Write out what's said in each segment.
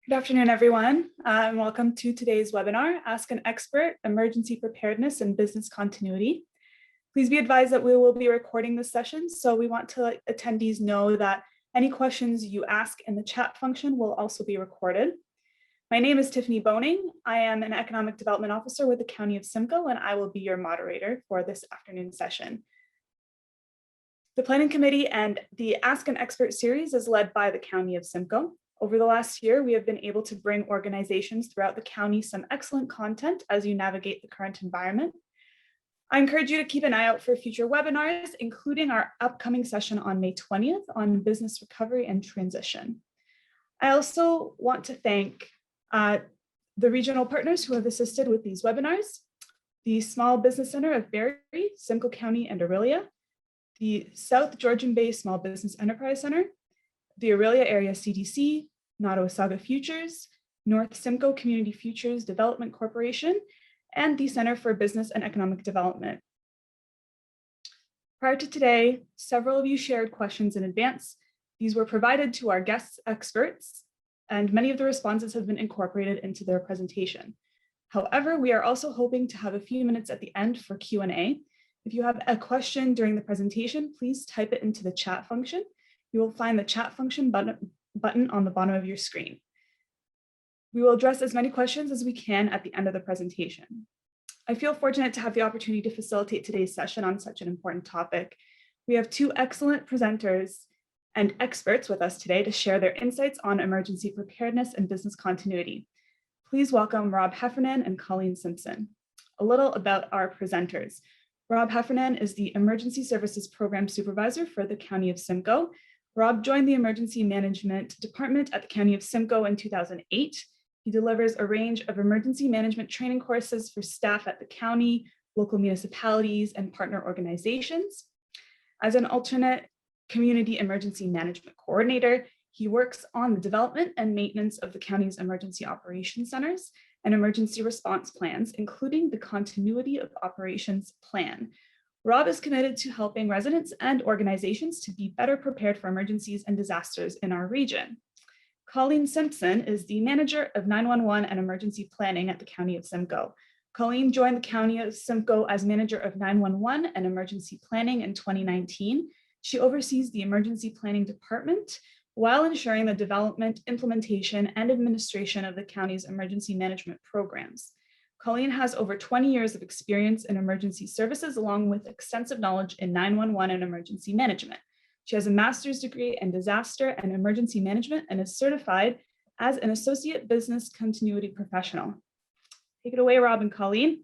Good afternoon, everyone, and welcome to today's webinar, Ask an Expert, Emergency Preparedness and Business Continuity. Please be advised that we will be recording this session, so we want to let attendees know that any questions you ask in the chat function will also be recorded. My name is Tiffany Boning. I am an Economic Development Officer with the County of Simcoe, and I will be your moderator for this afternoon session. The Planning Committee and the Ask an Expert series is led by the County of Simcoe. Over the last year, we have been able to bring organizations throughout the county some excellent content as you navigate the current environment. I encourage you to keep an eye out for future webinars, including our upcoming session on May 20th on business recovery and transition. I also want to thank the regional partners who have assisted with these webinars: the Small Business Center of Barrie, Simcoe County, and Orillia, the South Georgian Bay Small Business Enterprise Center, the Orillia Area CDC, Wasaga Futures, North Simcoe Community Futures Development Corporation, and the Center for Business and Economic Development. Prior to today, several of you shared questions in advance. These were provided to our guest experts, and many of the responses have been incorporated into their presentation. However, we are also hoping to have a few minutes at the end for Q&A. If you have a question during the presentation, please type it into the chat function. You will find the chat function button on the bottom of your screen. We will address as many questions as we can at the end of the presentation. I feel fortunate to have the opportunity to facilitate today's session on such an important topic. We have two excellent presenters and experts with us today to share their insights on emergency preparedness and business continuity. Please welcome Rob Heffernan and Colleen Simpson. A little about our presenters. Rob Heffernan is the Emergency Services Program Supervisor for the County of Simcoe. Rob joined the Emergency Management Department at the County of Simcoe in 2008. He delivers a range of emergency management training courses for staff at the county, local municipalities, and partner organizations. As an alternate community emergency management coordinator, he works on the development and maintenance of the county's emergency operations centers and emergency response plans, including the Continuity of Operations Plan. Rob is committed to helping residents and organizations to be better prepared for emergencies and disasters in our region. Colleen Simpson is the Manager of 911 and Emergency Planning at the County of Simcoe. Colleen joined the County of Simcoe as Manager of 911 and Emergency Planning in 2019. She oversees the Emergency Planning Department while ensuring the development, implementation, and administration of the county's emergency management programs. Colleen has over 20 years of experience in emergency services, along with extensive knowledge in 911 and emergency management. She has a master's degree in disaster and emergency management and is certified as an associate business continuity professional. Take it away, Rob and Colleen.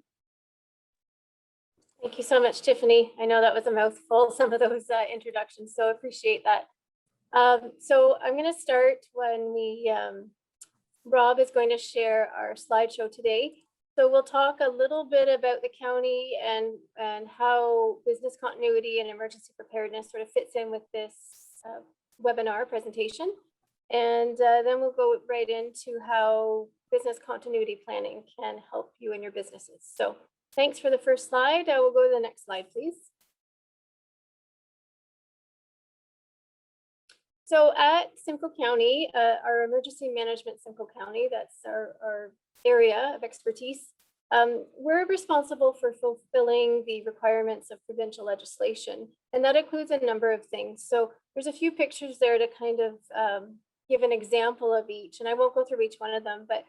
Thank you so much, Tiffany. I know that was a mouthful, some of those introductions, so appreciate that. So I'm going to start when Rob is going to share our slideshow today. So we'll talk a little bit about the county and how business continuity and emergency preparedness sort of fits in with this webinar presentation. And then we'll go right into how business continuity planning can help you and your businesses. So thanks for the first slide. I will go to the next slide, please. So at Simcoe County, our emergency management Simcoe County, that's our area of expertise, we're responsible for fulfilling the requirements of provincial legislation, and that includes a number of things. So there's a few pictures there to kind of give an example of each, and I won't go through each one of them, but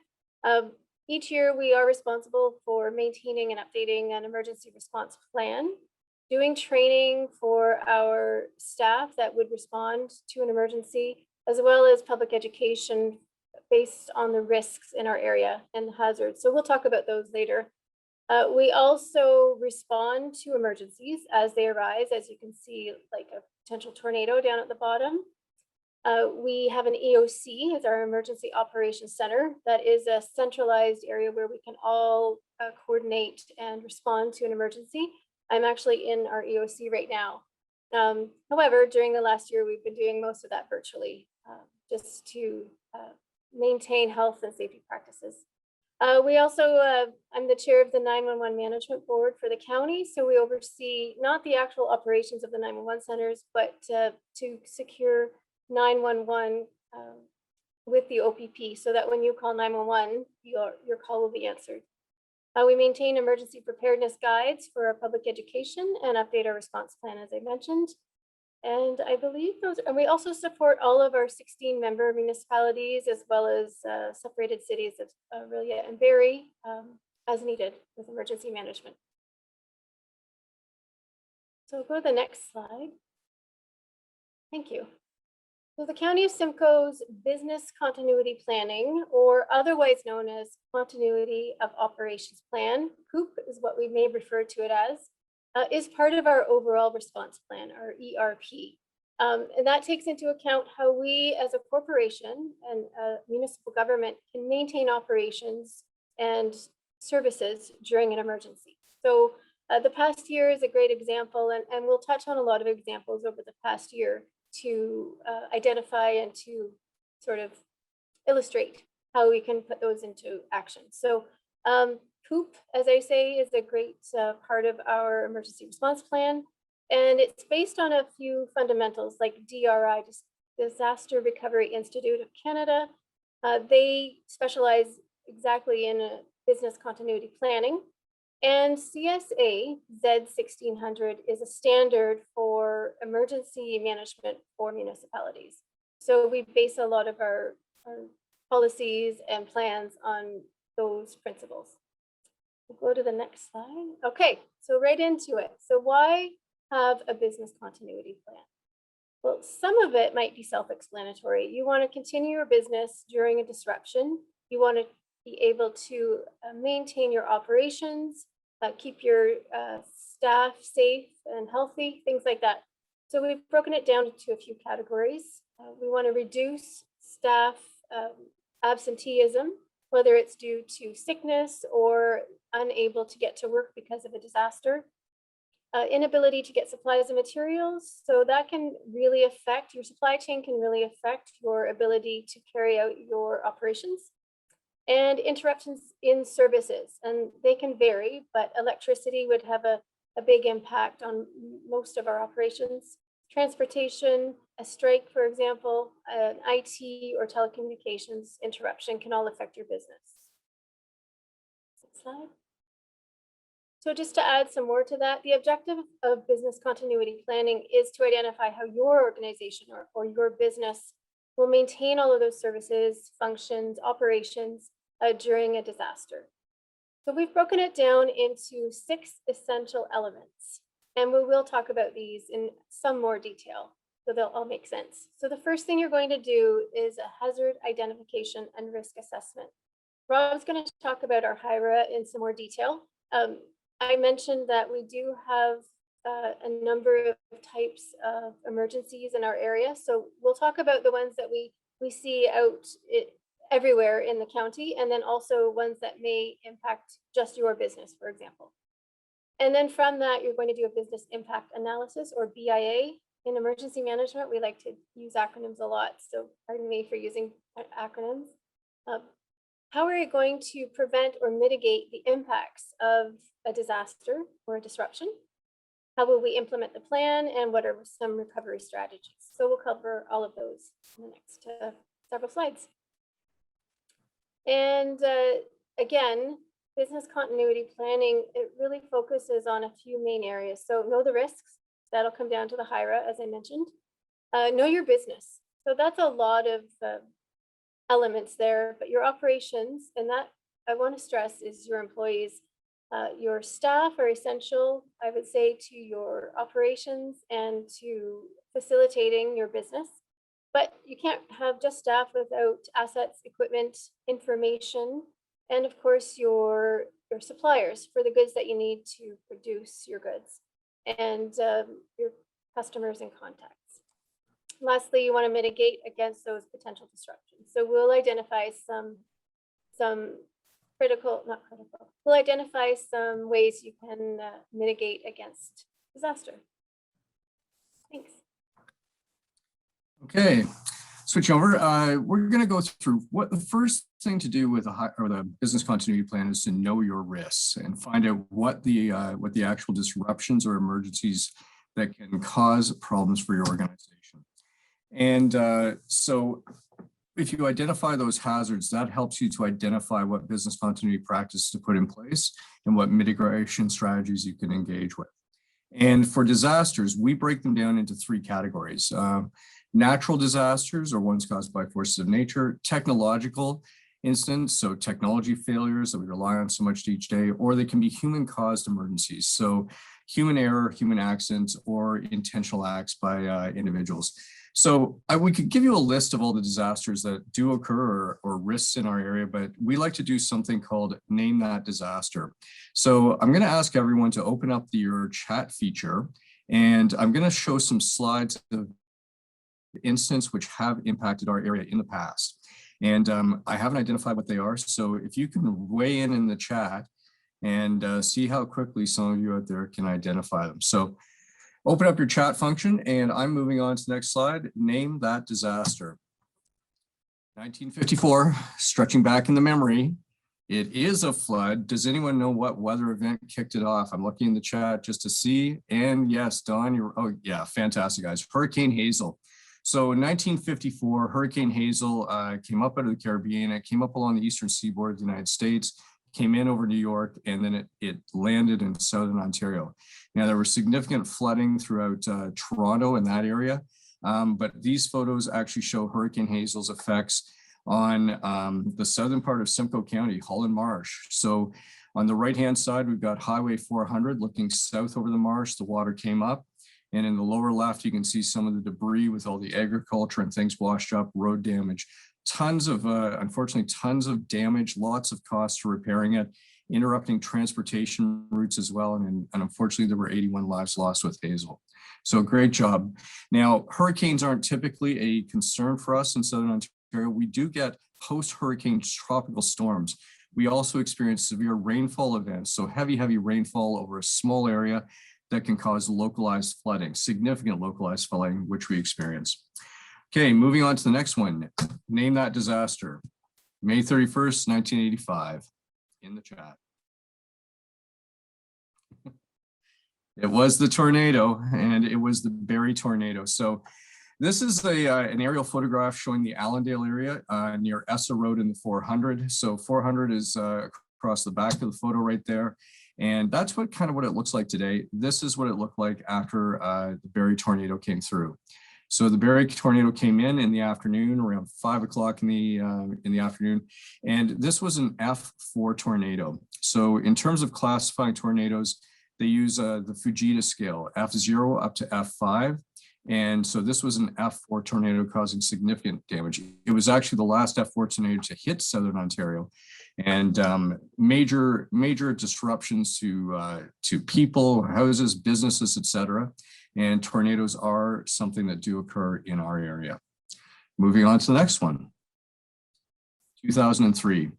each year we are responsible for maintaining and updating an emergency response plan, doing training for our staff that would respond to an emergency, as well as public education based on the risks in our area and the hazards. So we'll talk about those later. We also respond to emergencies as they arise, as you can see, like a potential tornado down at the bottom. We have an EOC as our Emergency Operations Center. That is a centralized area where we can all coordinate and respond to an emergency. I'm actually in our EOC right now. However, during the last year, we've been doing most of that virtually just to maintain health and safety practices. We also, I'm the chair of the 911 Management Board for the county. So we oversee not the actual operations of the 911 centers, but to secure 911 with the OPP so that when you call 911, your call will be answered. We maintain emergency preparedness guides for our public education and update our response plan, as I mentioned. And I believe those, and we also support all of our 16 member municipalities as well as separated cities of Orillia and Barrie as needed with emergency management. So we'll go to the next slide. Thank you. So the County of Simcoe's Business Continuity Planning, or otherwise known as Continuity of Operations Plan, COOP is what we may refer to it as, is part of our overall response plan, our ERP. And that takes into account how we as a corporation and municipal government can maintain operations and services during an emergency. So the past year is a great example, and we'll touch on a lot of examples over the past year to identify and to sort of illustrate how we can put those into action. So COOP, as I say, is a great part of our emergency response plan. And it's based on a few fundamentals like DRI, Disaster Recovery Institute of Canada. They specialize exactly in business continuity planning. And CSA Z1600 is a standard for emergency management for municipalities. So we base a lot of our policies and plans on those principles. We'll go to the next slide. Okay, so right into it. So why have a business continuity plan? Well, some of it might be self-explanatory. You want to continue your business during a disruption. You want to be able to maintain your operations, keep your staff safe and healthy, things like that. So we've broken it down into a few categories. We want to reduce staff absenteeism, whether it's due to sickness or unable to get to work because of a disaster. Inability to get supplies and materials. So that can really affect your supply chain, can really affect your ability to carry out your operations. And interruptions in services, and they can vary, but electricity would have a big impact on most of our operations. Transportation, a strike, for example, an IT or telecommunications interruption can all affect your business. Next slide. So just to add some more to that, the objective of business continuity planning is to identify how your organization or your business will maintain all of those services, functions, operations during a disaster. So we've broken it down into 6 essential elements, and we will talk about these in some more detail, so they'll all make sense. So the first thing you're going to do is a hazard identification and risk assessment. Rob's going to talk about our HIRA in some more detail. I mentioned that we do have a number of types of emergencies in our area. So we'll talk about the ones that we see out everywhere in the county, and then also ones that may impact just your business, for example. And then from that, you're going to do a business impact analysis, or BIA. In emergency management, we like to use acronyms a lot, so pardon me for using acronyms. How are you going to prevent or mitigate the impacts of a disaster or a disruption? How will we implement the plan, and what are some recovery strategies? So we'll cover all of those in the next several slides. And again, business continuity planning, it really focuses on a few main areas. So know the risks, that'll come down to the HIRA, as I mentioned. Know your business. So that's a lot of elements there, but your operations, and that I want to stress is your employees. Your staff are essential, I would say, to your operations and to facilitating your business. But you can't have just staff without assets, equipment, information, and of course your suppliers for the goods that you need to produce your goods, and your customers and contacts. Lastly, you want to mitigate against those potential disruptions. So we'll identify some we'll identify some ways you can mitigate against disaster. Thanks. Okay, switch over. We're going to go through what the first thing to do with the business continuity plan is to know your risks and find out what the actual disruptions or emergencies that can cause problems for your organization. And so if you identify those hazards, that helps you to identify what business continuity practice to put in place and what mitigation strategies you can engage with. And for disasters, we break them down into three categories. Natural disasters, or ones caused by forces of nature; technological incidents, so technology failures that we rely on so much each day; or they can be human-caused emergencies, so human error, human accidents, or intentional acts by individuals. So we could give you a list of all the disasters that do occur or risks in our area, but we like to do something called Name That Disaster. So I'm going to ask everyone to open up your chat feature, and I'm going to show some slides of incidents which have impacted our area in the past. And I haven't identified what they are. So if you can weigh in the chat and see how quickly some of you out there can identify them. So open up your chat function, and I'm moving on to the next slide. Name that disaster. 1954, stretching back in the memory. It is a flood. Does anyone know what weather event kicked it off? I'm looking in the chat just to see. And yes, Don, oh yeah, fantastic, guys. Hurricane Hazel. So in 1954, Hurricane Hazel came up out of the Caribbean. It came up along the eastern seaboard of the United States, came in over New York, and then it landed in southern Ontario. Now, there was significant flooding throughout Toronto in that area, but these photos actually show Hurricane Hazel's effects on the southern part of Simcoe County, Holland Marsh. So on the right-hand side, we've got Highway 400 looking south over the marsh. The water came up. And in the lower left, you can see some of the debris with all the agriculture and things washed up, road damage. Tons of, unfortunately, tons of damage, lots of costs for repairing it, interrupting transportation routes as well. And unfortunately, there were 81 lives lost with Hazel. So great job. Now, hurricanes aren't typically a concern for us in Southern Ontario. We do get post-hurricane tropical storms. We also experience severe rainfall events. So heavy rainfall over a small area that can cause localized flooding, significant localized flooding, which we experience. Okay, moving on to the next one. Name that disaster. May 31st, 1985, in the chat. It was the tornado, and it was the Barrie tornado. So this is an aerial photograph showing the Allendale area near Essa Road in the 400. So 400 is across the back of the photo right there. And that's what it looks like today. This is what it looked like after the Barrie tornado came through. So the Barrie tornado came in the afternoon, around 5 o'clock in the afternoon, and this was an F4 tornado. So in terms of classifying tornadoes, they use the Fujita scale, F0 up to F5. And so this was an F4 tornado causing significant damage. It was actually the last F4 tornado to hit Southern Ontario, and major disruptions to people, houses, businesses, etc. And tornadoes are something that do occur in our area. Moving on to the next one. 2003.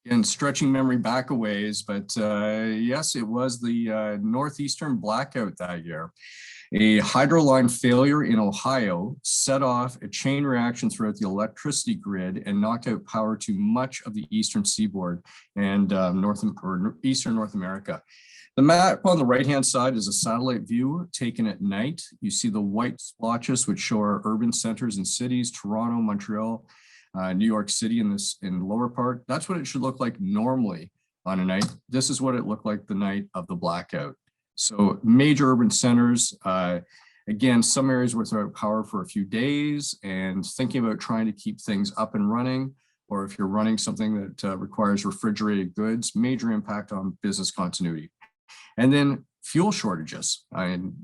Again, stretching memory back a ways, but yes, it was the Northeastern Blackout that year. A hydro line failure in Ohio set off a chain reaction throughout the electricity grid and knocked out power to much of the eastern seaboard and eastern North America. The map on the right-hand side is a satellite view taken at night. You see the white splotches, which show our urban centers and cities, Toronto, Montreal, New York City in the lower part. That's what it should look like normally on a night. This is what it looked like the night of the blackout. So major urban centers, again, some areas were without power for a few days and thinking about trying to keep things up and running, or if you're running something that requires refrigerated goods, major impact on business continuity. And then fuel shortages, and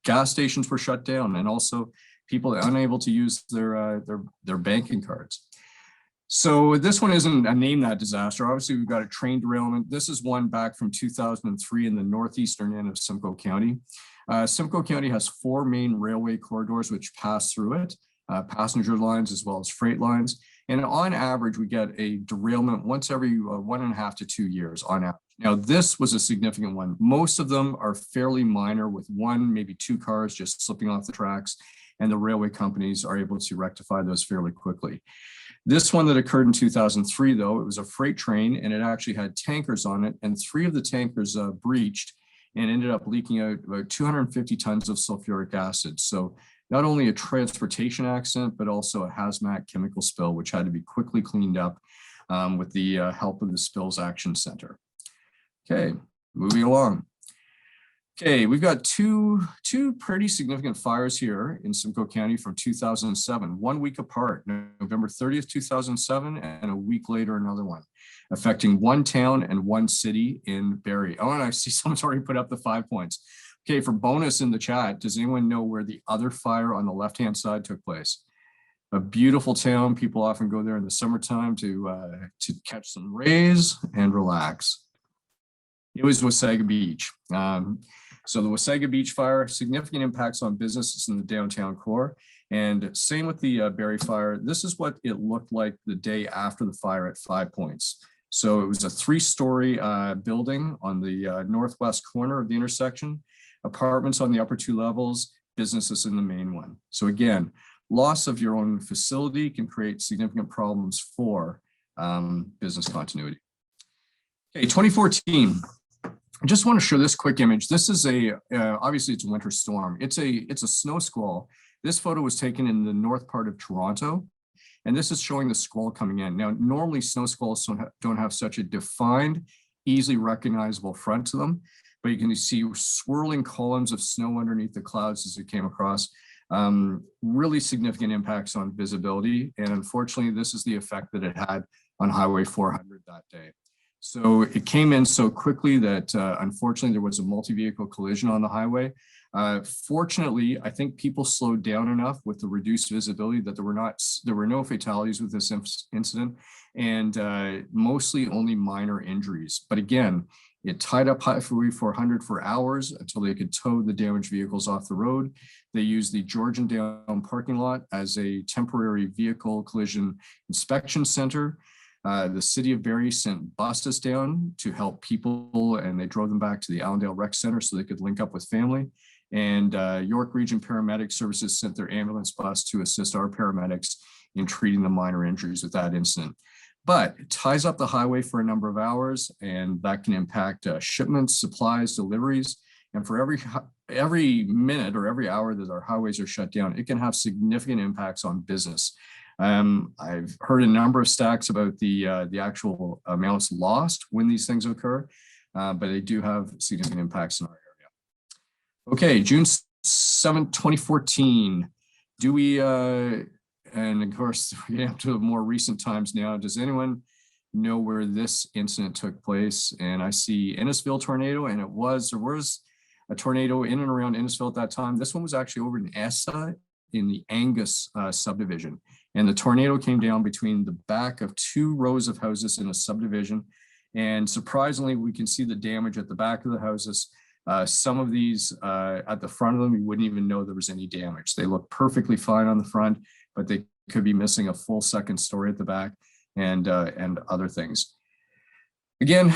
gas stations were shut down, and also people unable to use their banking cards. So this one isn't a Name That Disaster. Obviously, we've got a train derailment. This is one back from 2003 in the northeastern end of Simcoe County. Simcoe County has 4 main railway corridors which pass through it, passenger lines as well as freight lines. And on average, we get a derailment once every 1.5 to 2 years on average. Now, this was a significant one. Most of them are fairly minor, with 1, maybe 2 cars just slipping off the tracks, and the railway companies are able to rectify those fairly quickly. This one that occurred in 2003, though, it was a freight train, and it actually had tankers on it, and 3 of the tankers breached and ended up leaking out about 250 tons of sulfuric acid. So not only a transportation accident, but also a hazmat chemical spill, which had to be quickly cleaned up with the help of the Spills Action Center. Okay, moving along. Okay, we've got two pretty significant fires here in Simcoe County from 2007, 1 week apart, November 30th, 2007, and a week later, another one, affecting one town and one city in Barrie. Oh, and I see someone's already put up the 5 points. Okay, for bonus in the chat, does anyone know where the other fire on the left-hand side took place? A beautiful town. People often go there in the summertime to catch some rays and relax. It was Wasaga Beach. So the Wasaga Beach fire, significant impacts on businesses in the downtown core. And same with the Barrie fire. This is what it looked like the day after the fire at 5 points. So it was a 3-story building on the northwest corner of the intersection, apartments on the upper 2 levels, businesses in the main one. So again, loss of your own facility can create significant problems for business continuity. Okay, 2014. I just want to show this quick image. This is obviously it's a winter storm. It's a snow squall. This photo was taken in the north part of Toronto, and this is showing the squall coming in. Now, normally snow squalls don't have such a defined, easily recognizable front to them, but you can see swirling columns of snow underneath the clouds as it came across. Really significant impacts on visibility, and unfortunately, this is the effect that it had on Highway 400 that day. So it came in so quickly that unfortunately there was a multi-vehicle collision on the highway. Fortunately, I think people slowed down enough with the reduced visibility that there were no fatalities with this incident, and mostly only minor injuries. But again, it tied up Highway 400 for hours until they could tow the damaged vehicles off the road. They used the Georgian Down parking lot as a temporary vehicle collision inspection center. The city of Barrie sent buses down to help people, and they drove them back to the Allendale Rec Center so they could link up with family. And York Region Paramedic Services sent their ambulance bus to assist our paramedics in treating the minor injuries with that incident. But it ties up the highway for a number of hours, and that can impact shipments, supplies, deliveries. And for every minute or every hour that our highways are shut down, it can have significant impacts on business. I've heard a number of stacks about the actual amounts lost when these things occur, but they do have significant impacts in our area. Okay, June 7th, 2014. Do we, and of course, we get up to more recent times now. Does anyone know where this incident took place? And I see Innisfil Tornado, and there was a tornado in and around Innisfil at that time. This one was actually over in Essa in the Angus subdivision. And the tornado came down between the back of 2 rows of houses in a subdivision. And surprisingly, we can see the damage at the back of the houses. Some of these at the front of them, you wouldn't even know there was any damage. They look perfectly fine on the front, but they could be missing a full second story at the back and other things. Again,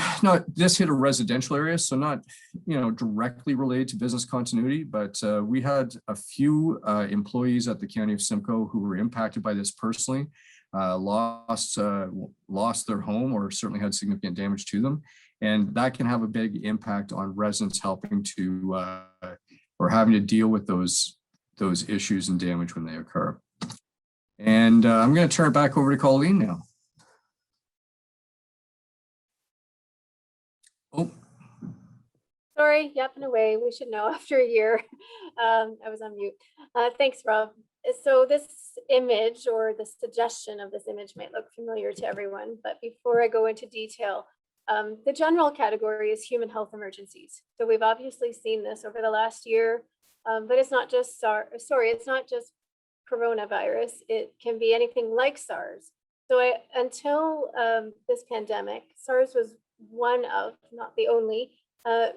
this hit a residential area, so not directly related to business continuity, but we had a few employees at the County of Simcoe who were impacted by this personally, lost their home or certainly had significant damage to them, and that can have a big impact on residents helping to or having to deal with those issues and damage when they occur. And I'm going to turn it back over to Colleen now. Oh, Sorry, yapping away. We should know after a year. I was on mute. Thanks, Rob. So this image, or the suggestion of this image, might look familiar to everyone, but before I go into detail, the general category is human health emergencies. So we've obviously seen this over the last year, but it's not just it's not just coronavirus. It can be anything like SARS. So until this pandemic, SARS was one of, not the only,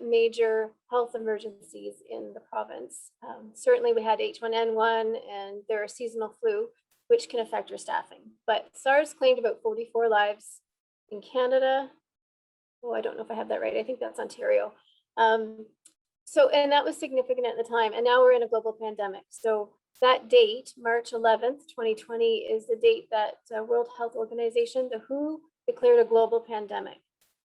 major health emergencies in the province. Certainly we had H1N1 and there are seasonal flu, which can affect your staffing. But SARS claimed about 44 lives in Canada. Oh, I don't know if I have that right. I think that's Ontario. And that was significant at the time. And now we're in a global pandemic. So that date, March 11th, 2020, is the date that World Health Organization, the WHO, declared a global pandemic.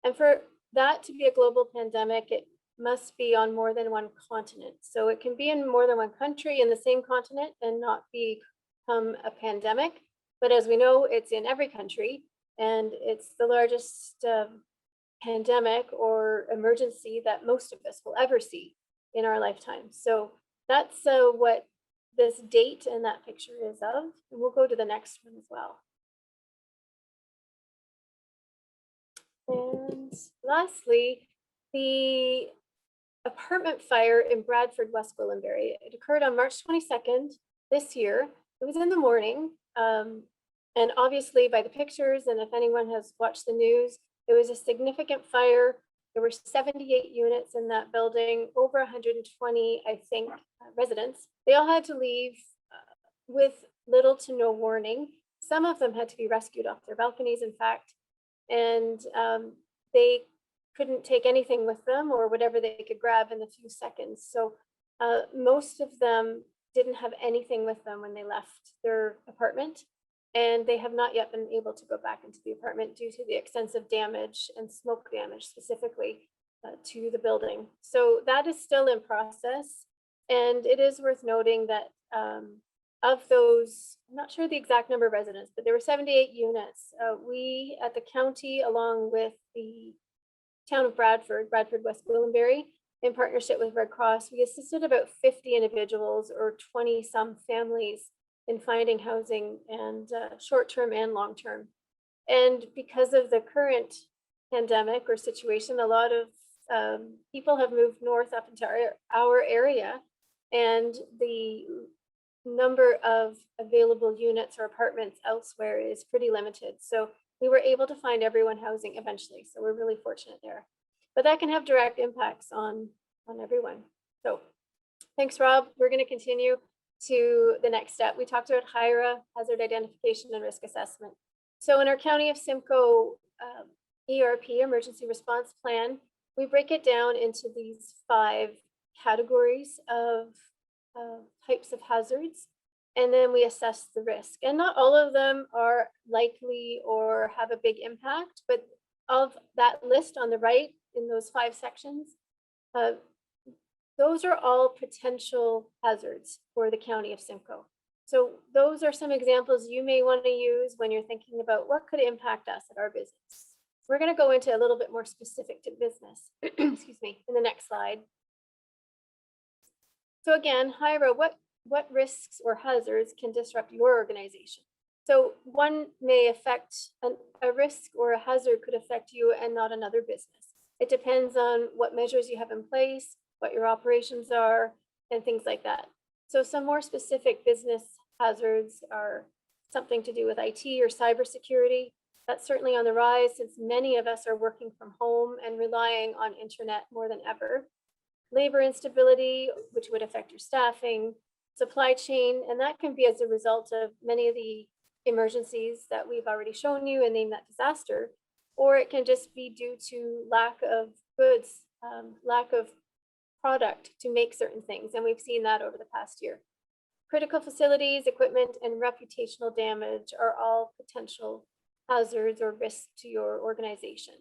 And for that to be a global pandemic, it must be on more than one continent. So it can be in more than one country in the same continent and not become a pandemic. But as we know, it's in every country, and it's the largest pandemic or emergency that most of us will ever see in our lifetime. So that's what this date and that picture is of. And we'll go to the next one as well. And lastly, the apartment fire in Bradford, West Gwillimbury. It occurred on March 22nd this year. It was in the morning. And obviously by the pictures, and if anyone has watched the news, it was a significant fire. There were 78 units in that building, over 120, I think, residents. They all had to leave with little to no warning. Some of them had to be rescued off their balconies, in fact, and they couldn't take anything with them or whatever they could grab in the few seconds. So most of them didn't have anything with them when they left their apartment, and they have not yet been able to go back into the apartment due to the extensive damage and smoke damage specifically to the building. So that is still in process. And it is worth noting that of those, I'm not sure the exact number of residents, but there were 78 units. We at the county, along with the town of Bradford, West Gwillimbury, in partnership with Red Cross, we assisted about 50 individuals or 20 some families in finding housing, and short-term and long-term. And because of the current pandemic or situation, a lot of people have moved north up into our area, and the number of available units or apartments elsewhere is pretty limited. So we were able to find everyone housing eventually. So we're really fortunate there. But that can have direct impacts on everyone. So thanks, Rob. We're going to continue to the next step. We talked about HIRA, hazard identification and risk assessment. So in our County of Simcoe ERP, emergency response plan, we break it down into these 5 categories of types of hazards, and then we assess the risk. And not all of them are likely or have a big impact, but of that list on the right in those 5 sections, those are all potential hazards for the County of Simcoe. So those are some examples you may want to use when you're thinking about what could impact us at our business. We're going to go into a little bit more specific to business, excuse me, in the next slide. So again, HIRA, what risks or hazards can disrupt your organization? So one may affect, a risk or a hazard could affect you and not another business. It depends on what measures you have in place, what your operations are, and things like that. So some more specific business hazards are something to do with IT or cybersecurity. That's certainly on the rise since many of us are working from home and relying on internet more than ever. Labor instability, which would affect your staffing, supply chain, and that can be as a result of many of the emergencies that we've already shown you and named that disaster, or it can just be due to lack of goods, lack of product to make certain things. And we've seen that over the past year. Critical facilities, equipment, and reputational damage are all potential hazards or risks to your organization.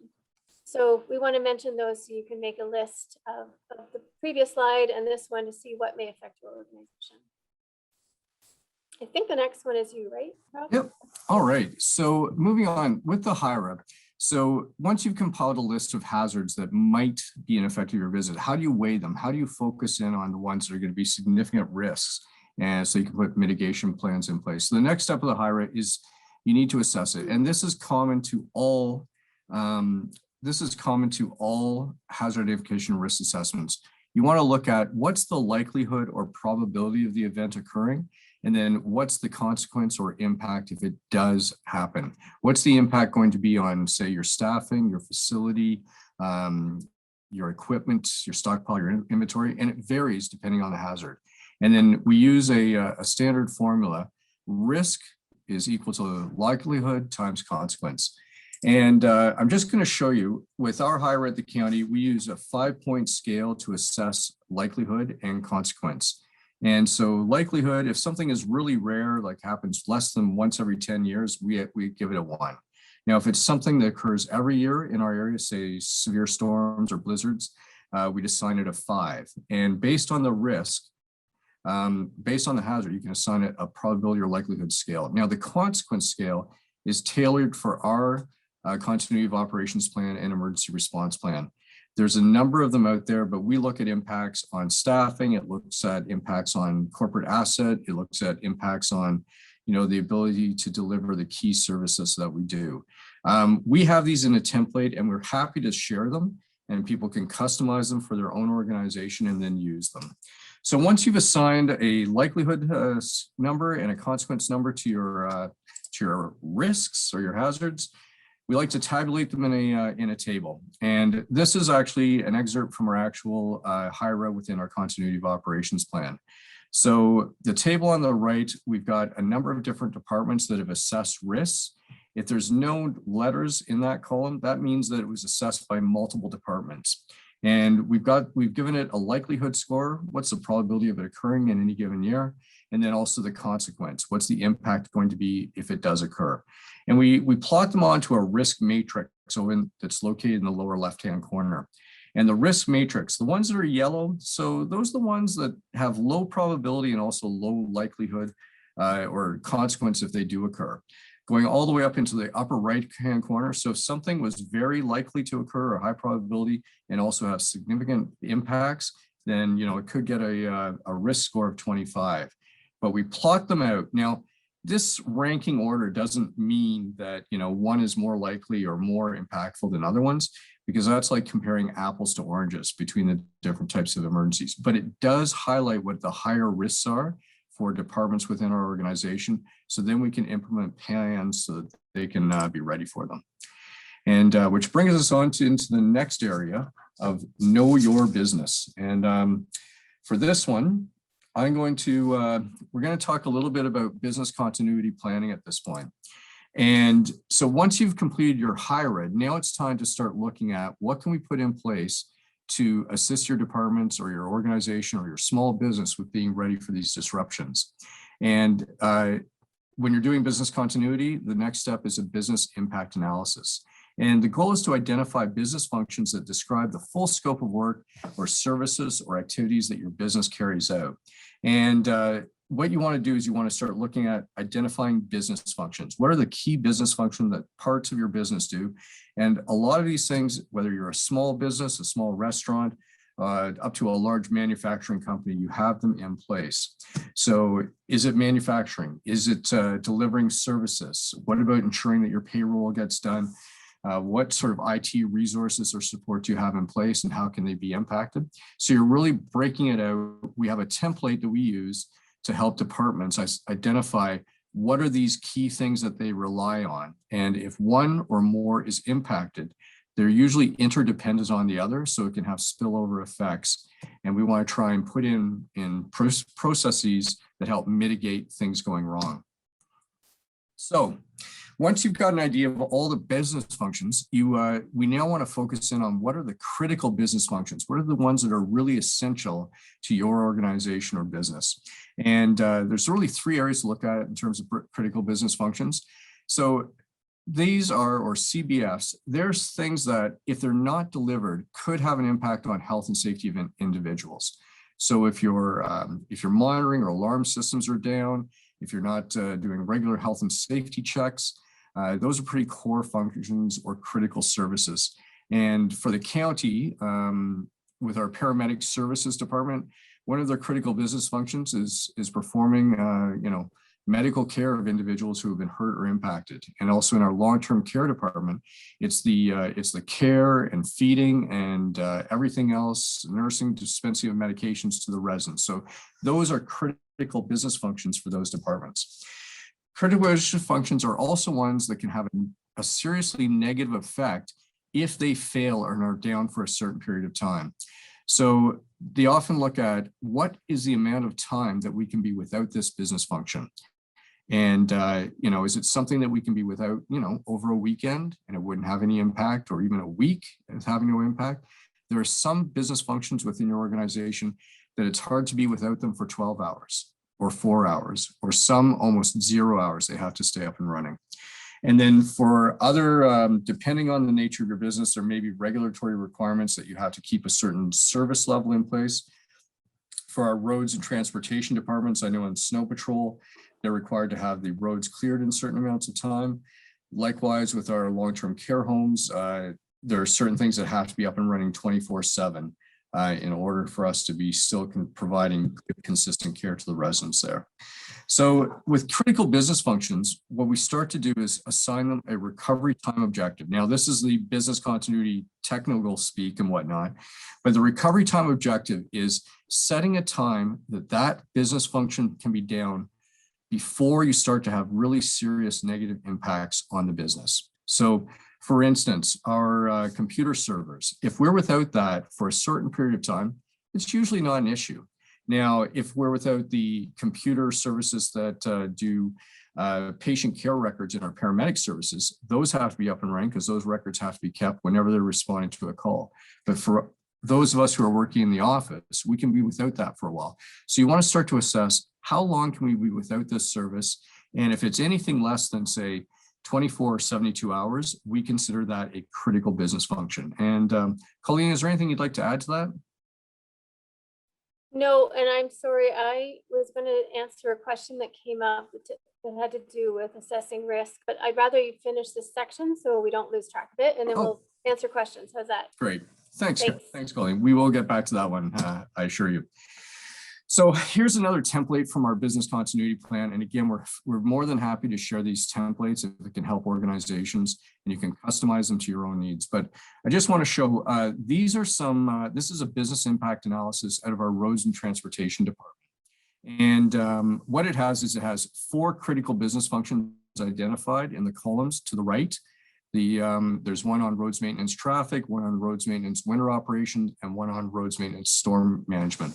So we want to mention those so you can make a list of the previous slide and this one to see what may affect your organization. I think the next one is you, right, Rob? Yep. All right. So moving on with the HIRA. So once you've compiled a list of hazards that might be an effect of your visit, how do you weigh them? How do you focus in on the ones that are going to be significant risks? And so you can put mitigation plans in place. So the next step of the HIRA is you need to assess it. And this is common to all hazard identification risk assessments. You want to look at what's the likelihood or probability of the event occurring, and then what's the consequence or impact if it does happen? What's the impact going to be on, say, your staffing, your facility, your equipment, your stockpile, your inventory, and it varies depending on the hazard. And then we use a standard formula. Risk is equal to likelihood times consequence. And I'm just going to show you with our HIRA at the county, we use a 5-point scale to assess likelihood and consequence. And so likelihood, if something is really rare, like happens less than once every 10 years, we give it a 1. Now, if it's something that occurs every year in our area, say severe storms or blizzards, we'd assign it a 5. And based on the risk, based on the hazard, you can assign it a probability or likelihood scale. Now, the consequence scale is tailored for our continuity of operations plan and emergency response plan. There's a number of them out there, but we look at impacts on staffing. It looks at impacts on corporate asset. It looks at impacts on, the ability to deliver the key services that we do. We have these in a template, and we're happy to share them, and people can customize them for their own organization and then use them. So once you've assigned a likelihood number and a consequence number to your risks or your hazards, we like to tabulate them in a table. And this is actually an excerpt from our actual HIRA within our continuity of operations plan. So the table on the right, we've got a number of different departments that have assessed risks. If there's no letters in that column, that means that it was assessed by multiple departments. And we've given it a likelihood score. What's the probability of it occurring in any given year? And then also the consequence. What's the impact going to be if it does occur? And we plot them onto a risk matrix, that's located in the lower left-hand corner. And the risk matrix, the ones that are yellow, so those are the ones that have low probability and also low likelihood or consequence if they do occur. Going all the way up into the upper right-hand corner. So if something was very likely to occur or high probability and also have significant impacts, then it could get a risk score of 25. But we plot them out. Now, this ranking order doesn't mean that one is more likely or more impactful than other ones, because that's like comparing apples to oranges between the different types of emergencies. But it does highlight what the higher risks are for departments within our organization, so then we can implement plans so that they can be ready for them. And which brings us on into the next area of know your business. And for this one, we're going to talk a little bit about business continuity planning at this point. And so once you've completed your HIRA, now it's time to start looking at what can we put in place to assist your departments or your organization or your small business with being ready for these disruptions. And when you're doing business continuity, the next step is a business impact analysis. And the goal is to identify business functions that describe the full scope of work or services or activities that your business carries out. And what you want to do is you want to start looking at identifying business functions. What are the key business functions that parts of your business do? And a lot of these things, whether you're a small business, a small restaurant, up to a large manufacturing company, you have them in place. So is it manufacturing? Is it delivering services? What about ensuring that your payroll gets done? What sort of IT resources or support do you have in place, and how can they be impacted? So you're really breaking it out. We have a template that we use to help departments identify what are these key things that they rely on. And if one or more is impacted, they're usually interdependent on the other, so it can have spillover effects. And we want to try and put in processes that help mitigate things going wrong. So once you've got an idea of all the business functions, we now want to focus in on what are the critical business functions. What are the ones that are really essential to your organization or business? And there's really 3 areas to look at in terms of critical business functions. So these are, or CBFs, there's things that if they're not delivered could have an impact on health and safety of individuals. So if you're monitoring or alarm systems are down, if you're not doing regular health and safety checks, those are pretty core functions or critical services. And for the county, with our paramedic services department, one of their critical business functions is performing, medical care of individuals who have been hurt or impacted. And also in our long-term care department, it's the care and feeding and everything else, nursing, dispensing of medications to the residents. So those are critical business functions for those departments. Critical business functions are also ones that can have a seriously negative effect if they fail or are down for a certain period of time. So they often look at what is the amount of time that we can be without this business function. And, is it something that we can be without, over a weekend and it wouldn't have any impact, or even a week and having no impact? There are some business functions within your organization that it's hard to be without them for 12 hours or 4 hours, or some almost 0 hours they have to stay up and running. And then for other, depending on the nature of your business, there may be regulatory requirements that you have to keep a certain service level in place. For our roads and transportation departments, I know in snow patrol, they're required to have the roads cleared in certain amounts of time. Likewise, with our long-term care homes, there are certain things that have to be up and running 24/7 in order for us to be still providing consistent care to the residents there. So with critical business functions, what we start to do is assign them a recovery time objective. Now, this is the business continuity technical speak and whatnot, but the recovery time objective is setting a time that that business function can be down before you start to have really serious negative impacts on the business. So for instance, our computer servers, if we're without that for a certain period of time, it's usually not an issue. Now, if we're without the computer services that do patient care records in our paramedic services, those have to be up and running because those records have to be kept whenever they're responding to a call. But for those of us who are working in the office, we can be without that for a while. So you want to start to assess how long can we be without this service? And if it's anything less than, say, 24 or 72 hours, we consider that a critical business function. And Colleen, is there anything you'd like to add to that? No, and I'm sorry, I was going to answer a question that came up that had to do with assessing risk, but I'd rather you finish this section so we don't lose track of it, and then we'll answer questions. How's that? Great. Thanks, Colleen. We will get back to that one, I assure you. So here's another template from our business continuity plan. And again, we're more than happy to share these templates if it can help organizations, and you can customize them to your own needs. But I just want to show, these are some, this is a business impact analysis out of our roads and transportation department. And what it has is it has 4 critical business functions identified in the columns to the right. There's one on roads maintenance traffic, one on roads maintenance winter operations, and one on roads maintenance storm management.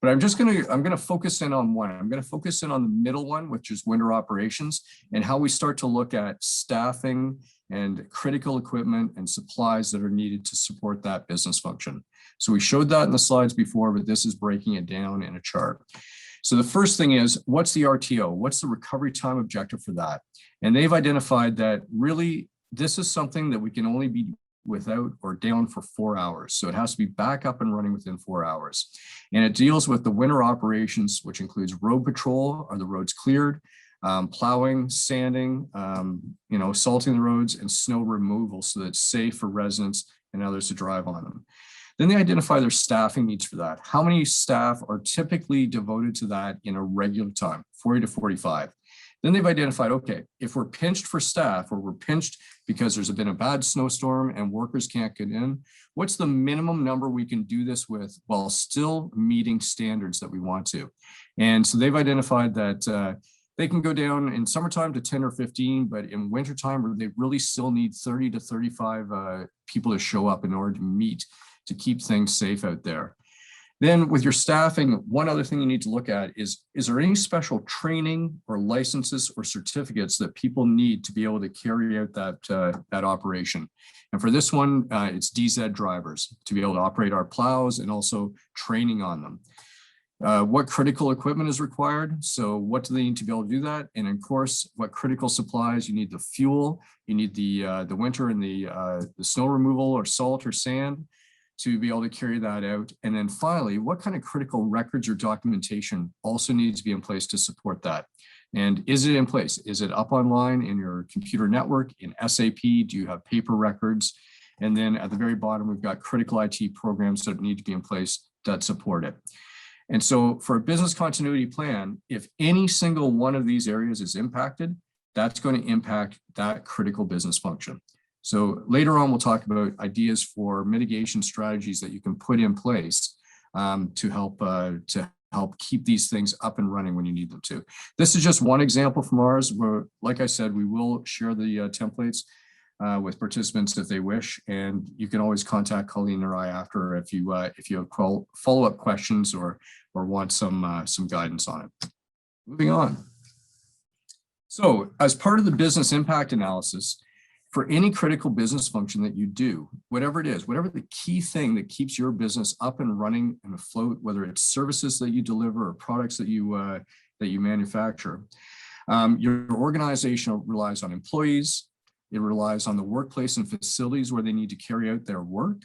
But I'm going to focus in on one. I'm going to focus in on the middle one, which is winter operations, and how we start to look at staffing and critical equipment and supplies that are needed to support that business function. So we showed that in the slides before, but this is breaking it down in a chart. So the first thing is, what's the RTO? What's the recovery time objective for that? And they've identified that really this is something that we can only be without or down for 4 hours. So it has to be back up and running within 4 hours. And it deals with the winter operations, which includes road patrol, are the roads cleared, plowing, sanding, salting the roads, and snow removal so that it's safe for residents and others to drive on them. Then they identify their staffing needs for that. How many staff are typically devoted to that in a regular time, 40 to 45. Then they've identified, okay, if we're pinched for staff or we're pinched because there's been a bad snowstorm and workers can't get in, what's the minimum number we can do this with while still meeting standards that we want to? And so they've identified that they can go down in summertime to 10 or 15, but in wintertime, they really still need 30 to 35 people to show up in order to meet, to keep things safe out there. Then with your staffing, one other thing you need to look at is there any special training or licenses or certificates that people need to be able to carry out that operation? And for this one, it's DZ drivers to be able to operate our plows and also training on them. What critical equipment is required? So what do they need to be able to do that? And of course, what critical supplies? You need the fuel, you need the winter and the snow removal or salt or sand to be able to carry that out. And then finally, what kind of critical records or documentation also needs to be in place to support that? And is it in place? Is it up online in your computer network, in SAP? Do you have paper records? And then at the very bottom, we've got critical IT programs that need to be in place that support it. And so for a business continuity plan, if any single one of these areas is impacted, that's going to impact that critical business function. So later on, we'll talk about ideas for mitigation strategies that you can put in place to help keep these things up and running when you need them to. This is just one example from ours where, like I said, we will share the templates with participants if they wish, and you can always contact Colleen or I after if you have follow-up questions or want some guidance on it. Moving on. So as part of the business impact analysis, for any critical business function that you do, whatever it is, whatever the key thing that keeps your business up and running and afloat, whether it's services that you deliver or products that you manufacture, Your organization relies on employees. It relies on the workplace and facilities where they need to carry out their work.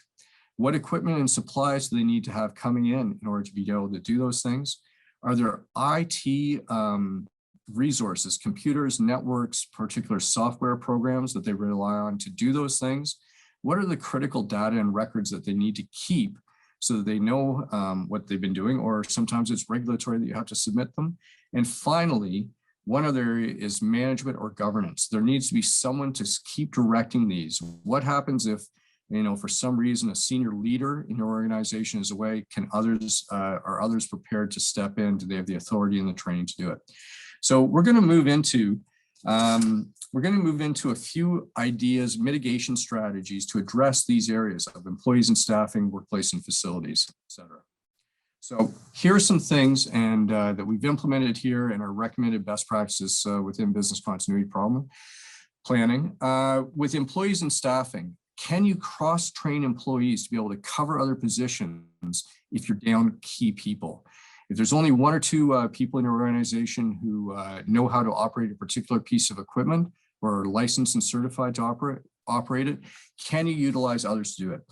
What equipment and supplies do they need to have coming in order to be able to do those things? Are there IT resources, computers, networks, particular software programs that they rely on to do those things? What are the critical data and records that they need to keep so that they know what they've been doing, or sometimes it's regulatory that you have to submit them? And finally, one other area is management or governance. There needs to be someone to keep directing these. What happens if, for some reason, a senior leader in your organization is away? Are others prepared to step in? Do they have the authority and the training to do it? So we're going to move into a few ideas, mitigation strategies to address these areas of employees and staffing, workplace and facilities, et cetera. So here are some things that we've implemented here and are recommended best practices within business continuity planning. With employees and staffing, can you cross-train employees to be able to cover other positions if you're down key people? If there's only one or two people in your organization who know how to operate a particular piece of equipment or are licensed and certified to operate it, can you utilize others to do it?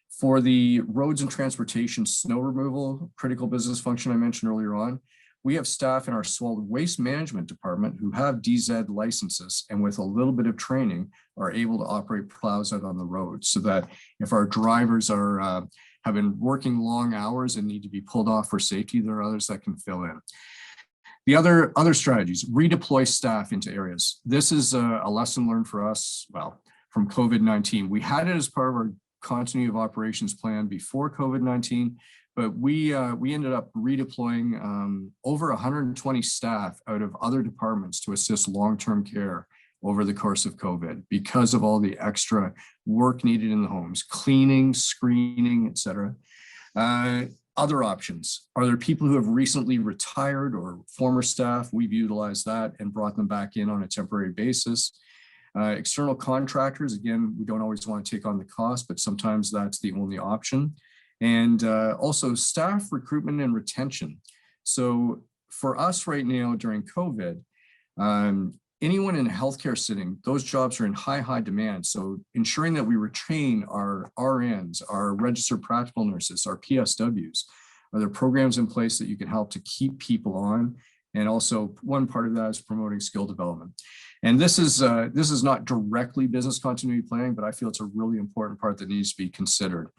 For the roads and transportation snow removal, critical business function I mentioned earlier on, we have staff in our Squall waste management department who have DZ licenses and with a little bit of training are able to operate plows out on the road, so that if our drivers have been working long hours and need to be pulled off for safety, there are others that can fill in. The other strategies, redeploy staff into areas. This is a lesson learned for us, from COVID-19. We had it as part of our continuity of operations plan before COVID-19, but we ended up redeploying over 120 staff out of other departments to assist long-term care over the course of COVID because of all the extra work needed in the homes, cleaning, screening, et cetera. Other options, are there people who have recently retired or former staff? We've utilized that and brought them back in on a temporary basis. External contractors, again, we don't always want to take on the cost, but sometimes that's the only option. And also staff recruitment and retention. So for us right now during COVID, anyone in a healthcare setting, those jobs are in high demand. So ensuring that we retain our RNs, our registered practical nurses, our PSWs, are there programs in place that you can help to keep people on? And also one part of that is promoting skill development. And this is not directly business continuity planning, but I feel it's a really important part that needs to be considered.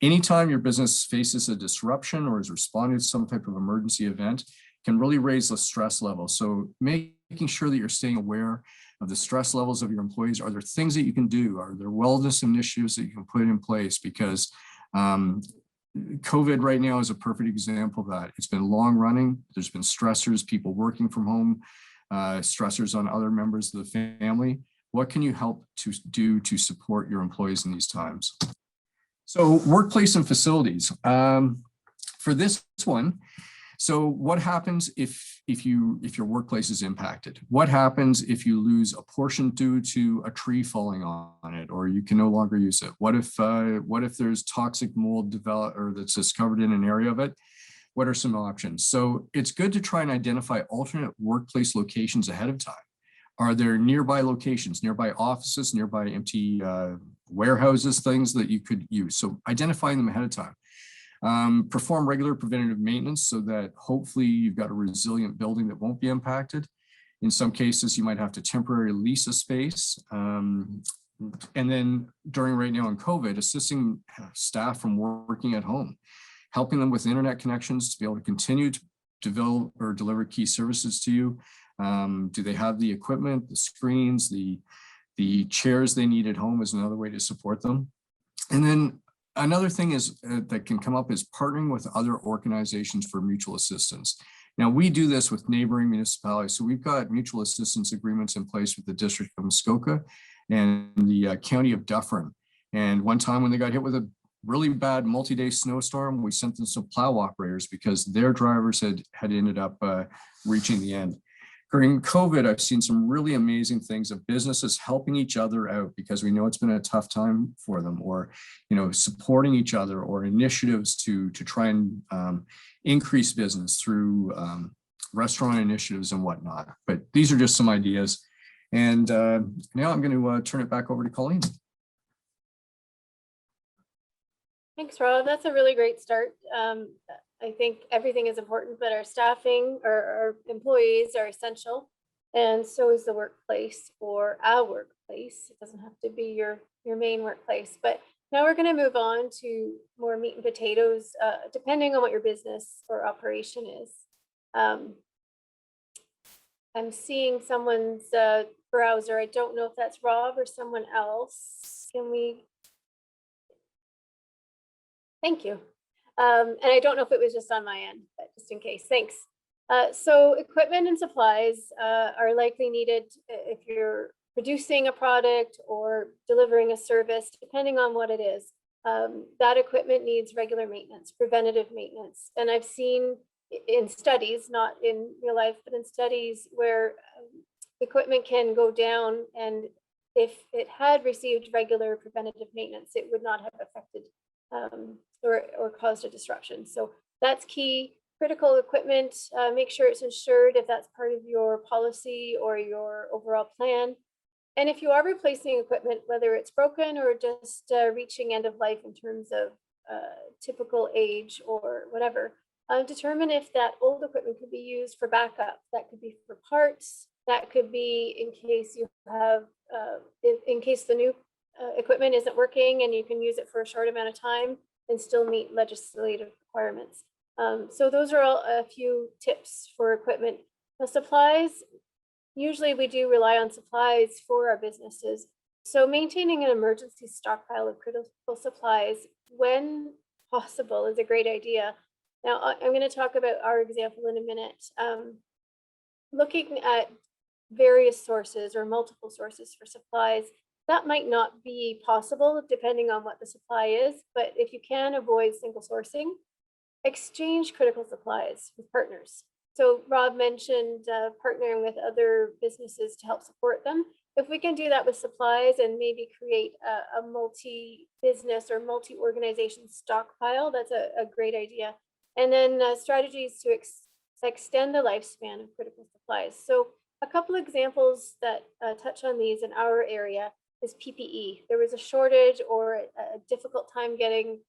Anytime your business faces a disruption or is responding to some type of emergency event can really raise the stress level. So making sure that you're staying aware of the stress levels of your employees. Are there things that you can do? Are there wellness initiatives that you can put in place? Because COVID right now is a perfect example of that. It's been long running. There's been stressors, people working from home, stressors on other members of the family. What can you help to do to support your employees in these times? So workplace and facilities. For this one, so what happens if your workplace is impacted? What happens if you lose a portion due to a tree falling on it, or you can no longer use it? What if there's toxic mold that's discovered in an area of it? What are some options? So it's good to try and identify alternate workplace locations ahead of time. Are there nearby locations, nearby offices, nearby empty warehouses, things that you could use? So identifying them ahead of time. Perform regular preventative maintenance so that hopefully you've got a resilient building that won't be impacted. In some cases, you might have to temporarily lease a space. And then right now in COVID, assisting staff from working at home, helping them with internet connections to be able to continue to develop or deliver key services to you. Do they have the equipment, the screens, the chairs they need at home is another way to support them. And then another thing is that can come up is partnering with other organizations for mutual assistance. Now we do this with neighboring municipalities. So we've got mutual assistance agreements in place with the District of Muskoka and the County of Dufferin. And one time when they got hit with a really bad multi-day snowstorm, we sent them some plow operators because their drivers had ended up reaching the end. During COVID, I've seen some really amazing things of businesses helping each other out because we know it's been a tough time for them, or supporting each other, or initiatives to try and increase business through restaurant initiatives and whatnot. But these are just some ideas. And now I'm going to turn it back over to Colleen. Thanks, Rob. That's a really great start. I think everything is important, but our staffing or our employees are essential. And so is the workplace or our workplace. It doesn't have to be your main workplace. But now we're going to move on to more meat and potatoes, depending on what your business or operation is. I'm seeing someone's browser. I don't know if that's Rob or someone else. Can we? Thank you. And I don't know if it was just on my end, but just in case, thanks. So equipment and supplies are likely needed if you're producing a product or delivering a service, depending on what it is. That equipment needs regular maintenance, preventative maintenance. And I've seen in studies, not in real life, but in studies where equipment can go down, and if it had received regular preventative maintenance, it would not have affected or caused a disruption. So that's key. Critical equipment, make sure it's insured if that's part of your policy or your overall plan. And if you are replacing equipment, whether it's broken or just reaching end of life in terms of typical age or whatever, determine if that old equipment could be used for backup. That could be for parts. That could be in case you have, in case the new equipment isn't working and you can use it for a short amount of time and still meet legislative requirements. So those are all a few tips for equipment. The supplies, usually we do rely on supplies for our businesses. So maintaining an emergency stockpile of critical supplies when possible is a great idea. Now, I'm going to talk about our example in a minute. Looking at various sources or multiple sources for supplies, that might not be possible depending on what the supply is, but if you can avoid single sourcing, exchange critical supplies with partners. So Rob mentioned partnering with other businesses to help support them. If we can do that with supplies and maybe create a multi-business or multi-organization stockpile, that's a great idea. And then strategies to extend the lifespan of critical supplies. So a couple examples that touch on these in our area is PPE. There was a shortage or a difficult time getting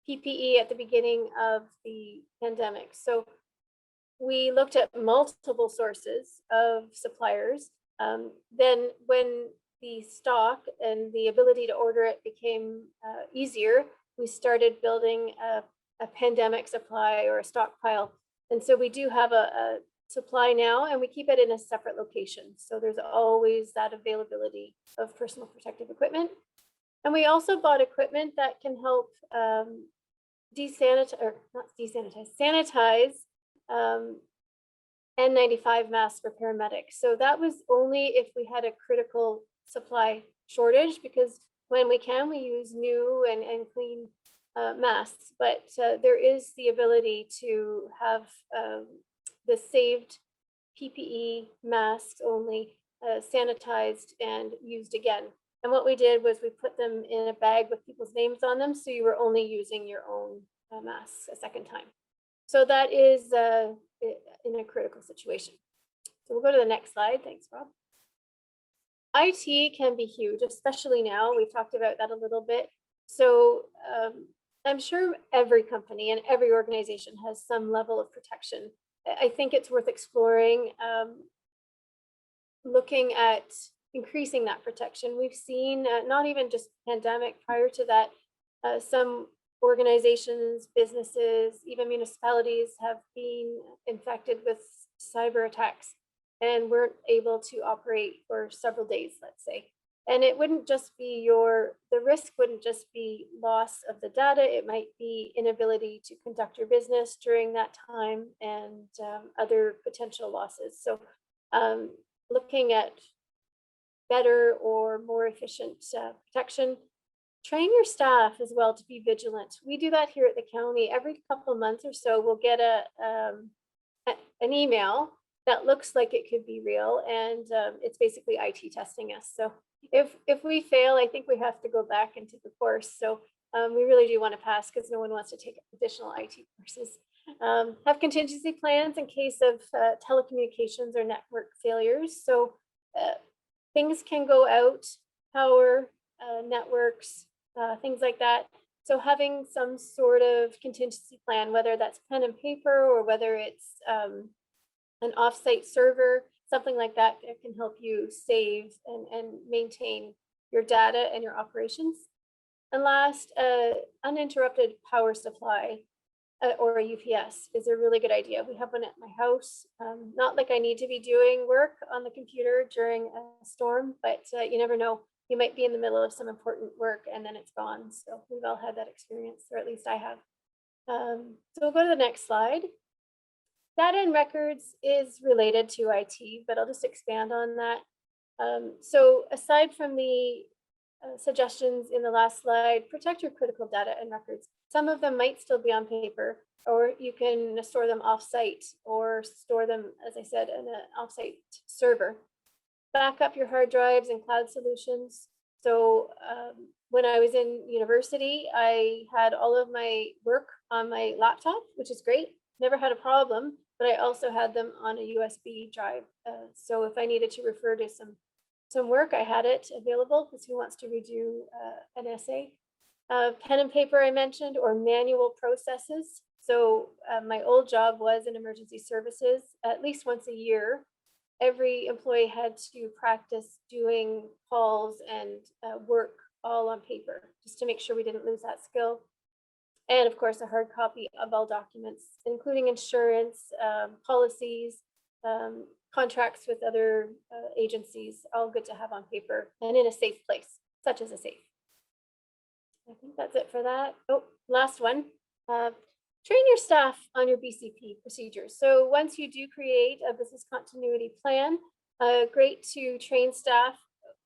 PPE at the beginning of the pandemic. So we looked at multiple sources of suppliers. Then when the stock and the ability to order it became easier, we started building a pandemic supply or a stockpile. And so we do have a supply now, and we keep it in a separate location. So there's always that availability of personal protective equipment. And we also bought equipment that can help sanitize N95 masks for paramedics. So that was only if we had a critical supply shortage, because when we can, we use new and clean masks, but there is the ability to have the saved PPE masks only sanitized and used again. And what we did was we put them in a bag with people's names on them, so you were only using your own masks a second time. So that is in a critical situation. So we'll go to the next slide. Thanks, Rob. IT can be huge, especially now. We've talked about that a little bit. So I'm sure every company and every organization has some level of protection. I think it's worth exploring, looking at increasing that protection. We've seen not even just pandemic, prior to that, some organizations, businesses, even municipalities have been infected with cyber attacks and weren't able to operate for several days, let's say. And it wouldn't just be the risk wouldn't just be loss of the data, it might be inability to conduct your business during that time and other potential losses. So looking at better or more efficient protection. Train your staff as well to be vigilant. We do that here at the county. Every couple of months or so, we'll get an email that looks like it could be real, and it's basically IT testing us. So if we fail, I think we have to go back into the course. So We really do want to pass because no one wants to take additional IT courses. Have contingency plans in case of telecommunications or network failures. So things can go out, power, networks, things like that. So having some sort of contingency plan, whether that's pen and paper or whether it's an offsite server, something like that, that can help you save and maintain your data and your operations. And last, uninterrupted power supply or a UPS is a really good idea. We have one at my house. Not like I need to be doing work on the computer during a storm, but you never know. You might be in the middle of some important work and then it's gone. So we've all had that experience, or at least I have. So we'll go to the next slide. Data and records is related to IT, but I'll just expand on that. So aside from the suggestions in the last slide, protect your critical data and records. Some of them might still be on paper, or you can store them off-site or store them, as I said, in an off-site server. Back up your hard drives and cloud solutions. So when I was in university, I had all of my work on my laptop, which is great. Never had a problem, but I also had them on a USB drive. So if I needed to refer to some work, I had it available, because who wants to redo an essay? Pen and paper I mentioned, or manual processes. So my old job was in emergency services. At least once a year, every employee had to practice doing calls and work all on paper, just to make sure we didn't lose that skill. And of course, a hard copy of all documents, including insurance, policies, contracts with other agencies, all good to have on paper and in a safe place, such as a safe. I think that's it for that. Oh, last one. Train your staff on your BCP procedures. So once you do create a business continuity plan, great to train staff,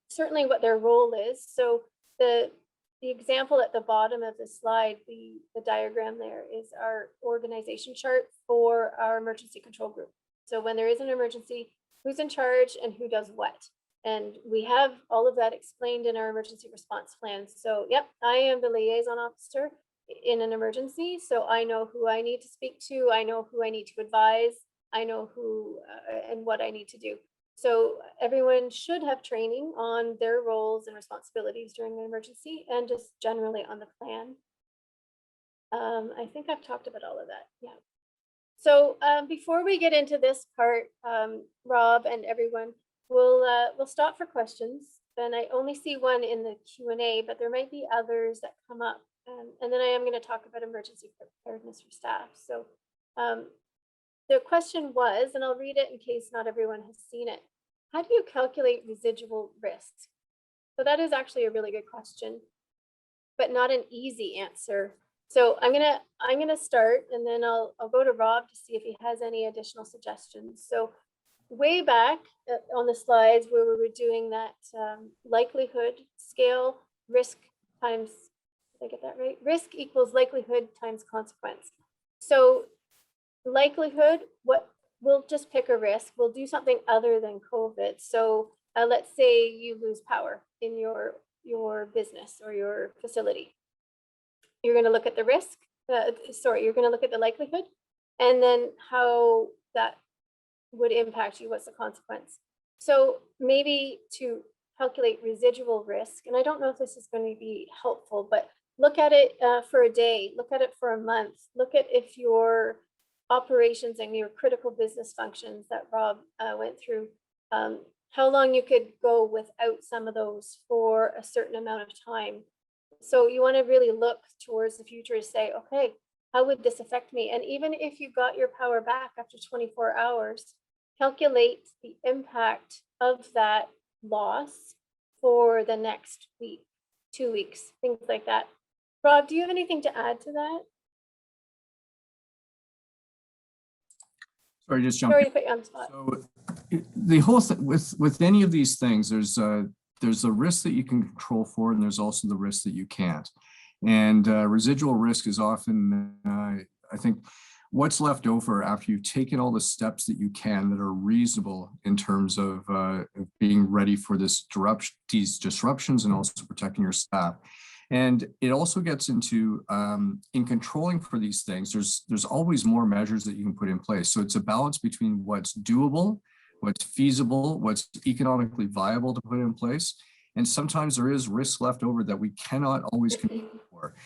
certainly what their role is. So the example at the bottom of the slide, the diagram there is our organization chart for our emergency control group. So when there is an emergency, who's in charge and who does what? And we have all of that explained in our emergency response plans. So yep, I am the liaison officer in an emergency. So I know who I need to speak to. I know who I need to advise. I know who and what I need to do. So everyone should have training on their roles and responsibilities during an emergency, and just generally on the plan. I think I've talked about all of that. Yeah. So before we get into this part, Rob and everyone, we'll stop for questions. And I only see one in the Q&A, but there might be others that come up. And then I am going to talk about emergency preparedness for staff. So the question was, and I'll read it in case not everyone has seen it. How do you calculate residual risk? So that is actually a really good question, but not an easy answer. So I'm gonna start, and then I'll go to Rob to see if he has any additional suggestions. So way back on the slides where we were doing that likelihood scale, risk times, did I get that right? Risk equals likelihood times consequence. So likelihood, we'll just pick a risk. We'll do something other than COVID. So let's say you lose power in your business or your facility. You're going to look at the risk. You're going to look at the likelihood, and then how that would impact you. What's the consequence? So maybe to calculate residual risk, and I don't know if this is going to be helpful, but look at it for a day, look at it for a month, look at if your operations and your critical business functions that Rob went through, how long you could go without some of those for a certain amount of time. So you want to really look towards the future to say, okay, how would this affect me? And even if you got your power back after 24 hours, calculate the impact of that loss for the next week, 2 weeks, things like that. Rob, do you have anything to add to that? Sorry, just jump. Sorry to put you on the spot. So the whole thing with any of these things, there's a risk that you can control for, and there's also the risk that you can't. And residual risk is often, I think, what's left over after you've taken all the steps that you can that are reasonable in terms of being ready for these disruptions and also protecting your staff. And it also gets into in controlling for these things, there's always more measures that you can put in place. So it's a balance between what's doable, what's feasible, what's economically viable to put in place. And sometimes there is risk left over that we cannot always control for.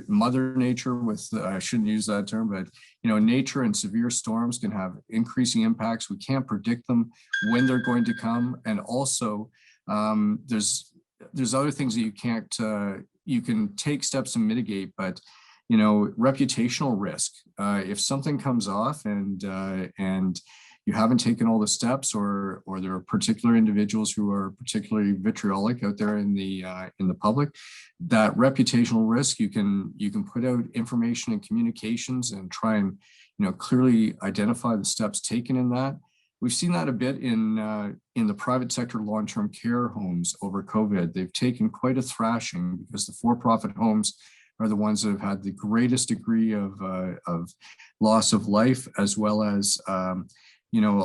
Mother Nature with, I shouldn't use that term, but nature and severe storms can have increasing impacts. We can't predict them when they're going to come. And also there's other things that you can't, you can take steps to mitigate, but reputational risk. If something comes off and you haven't taken all the steps, or there are particular individuals who are particularly vitriolic out there in the public, that reputational risk, you can put out information and communications and try and clearly identify the steps taken in that. We've seen that a bit in the private sector long-term care homes over COVID. They've taken quite a thrashing because the for-profit homes are the ones that have had the greatest degree of loss of life, as well as a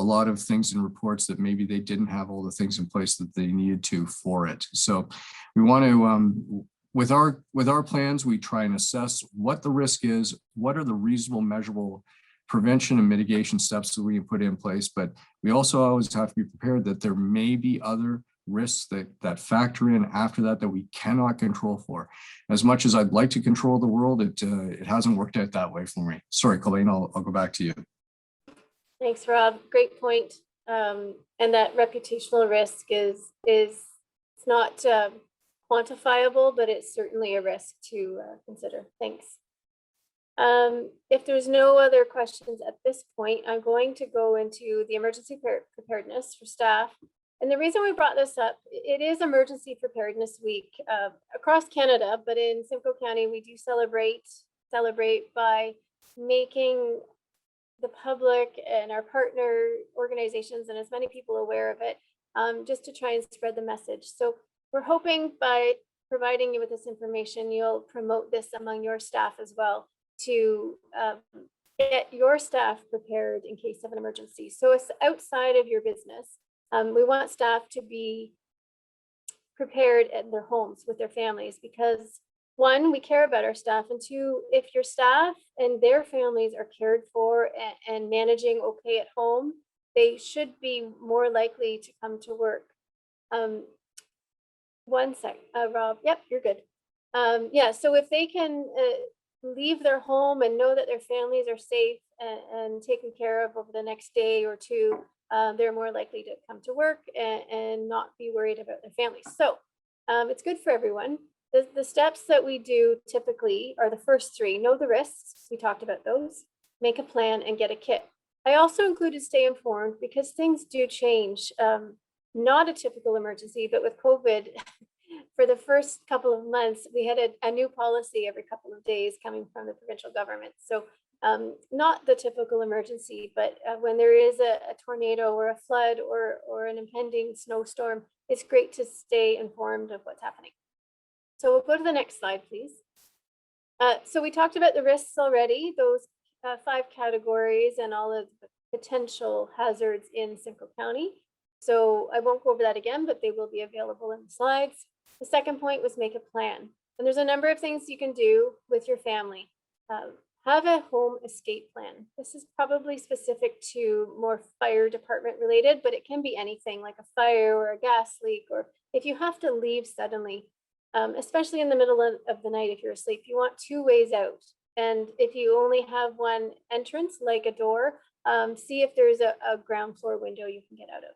lot of things in reports that maybe they didn't have all the things in place that they needed to for it. So we want to, with our plans, we try and assess what the risk is, what are the reasonable, measurable prevention and mitigation steps that we can put in place. But we also always have to be prepared that there may be other risks that factor in after that we cannot control for. As much as I'd like to control the world, it hasn't worked out that way for me. Sorry, Colleen, I'll go back to you. Thanks, Rob. Great point. And that reputational risk is it's not quantifiable, but it's certainly a risk to consider. Thanks. If there's no other questions at this point, I'm going to go into the emergency preparedness for staff. And the reason we brought this up, it is Emergency Preparedness Week across Canada, but in Simcoe County, we do celebrate by making the public and our partner organizations and as many people aware of it, just to try and spread the message. So we're hoping by providing you with this information, you'll promote this among your staff as well to get your staff prepared in case of an emergency. So it's outside of your business. We want staff to be prepared at their homes with their families because one, we care about our staff, and two, if your staff and their families are cared for and managing okay at home, they should be more likely to come to work. One sec, Rob. Yep, you're good. Yeah, so if they can leave their home and know that their families are safe and taken care of over the next day or two, they're more likely to come to work and not be worried about their families. So it's good for everyone. The steps that we do typically are the first three. Know the risks. We talked about those. Make a plan and get a kit. I also included stay informed because things do change. Not a typical emergency, but with COVID, for the first couple of months, we had a new policy every couple of days coming from the provincial government. So not the typical emergency, but when there is a tornado or a flood or an impending snowstorm, it's great to stay informed of what's happening. So we'll go to the next slide, please. So we talked about the risks already, those 5 categories and all of the potential hazards in Simcoe County. So I won't go over that again, but they will be available in the slides. The second point was make a plan. And there's a number of things you can do with your family. Have a home escape plan. This is probably specific to more fire department related, but it can be anything like a fire or a gas leak, or if you have to leave suddenly. Especially in the middle of the night, if you're asleep, you want 2 ways out. And if you only have one entrance, like a door, see if there's a ground floor window you can get out of.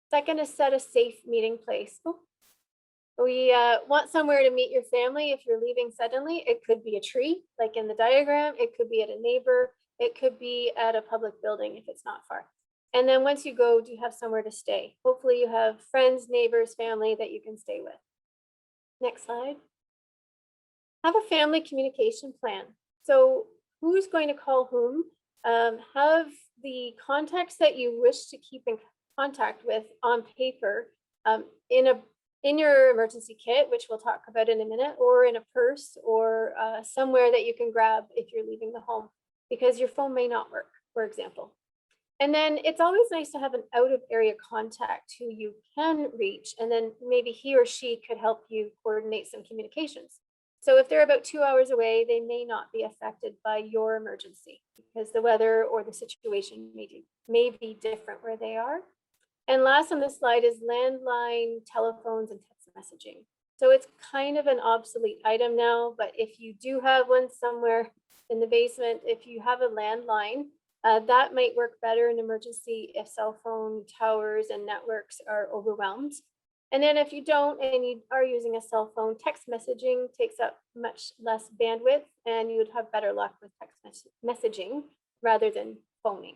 Second is set a safe meeting place. We want somewhere to meet your family if you're leaving suddenly. It could be a tree, like in the diagram. It could be at a neighbor. It could be at a public building if it's not far. And then once you go, do you have somewhere to stay? Hopefully you have friends, neighbors, family that you can stay with. Next slide. Have a family communication plan. So who's going to call whom? Have the contacts that you wish to keep in contact with on paper in your emergency kit, which we'll talk about in a minute, or in a purse or somewhere that you can grab if you're leaving the home, because your phone may not work, for example. And then it's always nice to have an out of area contact who you can reach, and then maybe he or she could help you coordinate some communications. So if they're about 2 hours away, they may not be affected by your emergency because the weather or the situation may be different where they are. And last on this slide is landline, telephones, and text messaging. So it's kind of an obsolete item now, but if you do have one somewhere in the basement, if you have a landline, that might work better in emergency if cell phone towers and networks are overwhelmed. And then if you don't and you are using a cell phone, text messaging takes up much less bandwidth and you would have better luck with text messaging rather than phoning.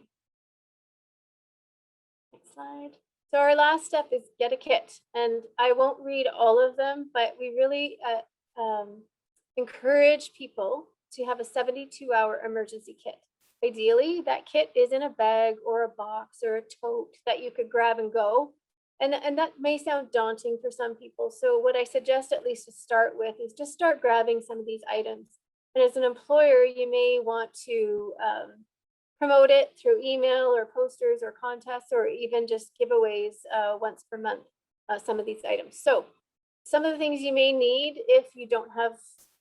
Next slide. So our last step is get a kit, and I won't read all of them, but we really encourage people to have a 72-hour emergency kit. Ideally, that kit is in a bag or a box or a tote that you could grab and go. And that may sound daunting for some people. So what I suggest, at least to start with, is just start grabbing some of these items. And as an employer, you may want to promote it through email or posters or contests, or even just giveaways once per month, some of these items. So some of the things you may need if you don't have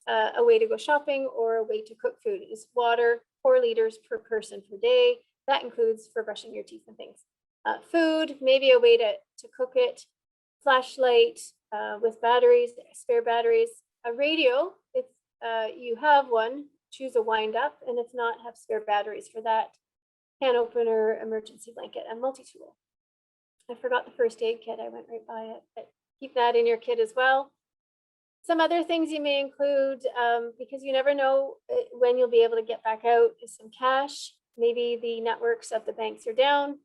a way to go shopping or a way to cook food is water, 4 liters per person per day. That includes for brushing your teeth and things. Food, maybe a way to cook it, flashlight with batteries, spare batteries, a radio, if you have one, choose a wind up, and if not, have spare batteries for that, can opener, emergency blanket, and multi-tool. I forgot the first aid kit, I went right by it, but keep that in your kit as well. Some other things you may include, because you never know when you'll be able to get back out, is some cash. Maybe the networks of the banks are down.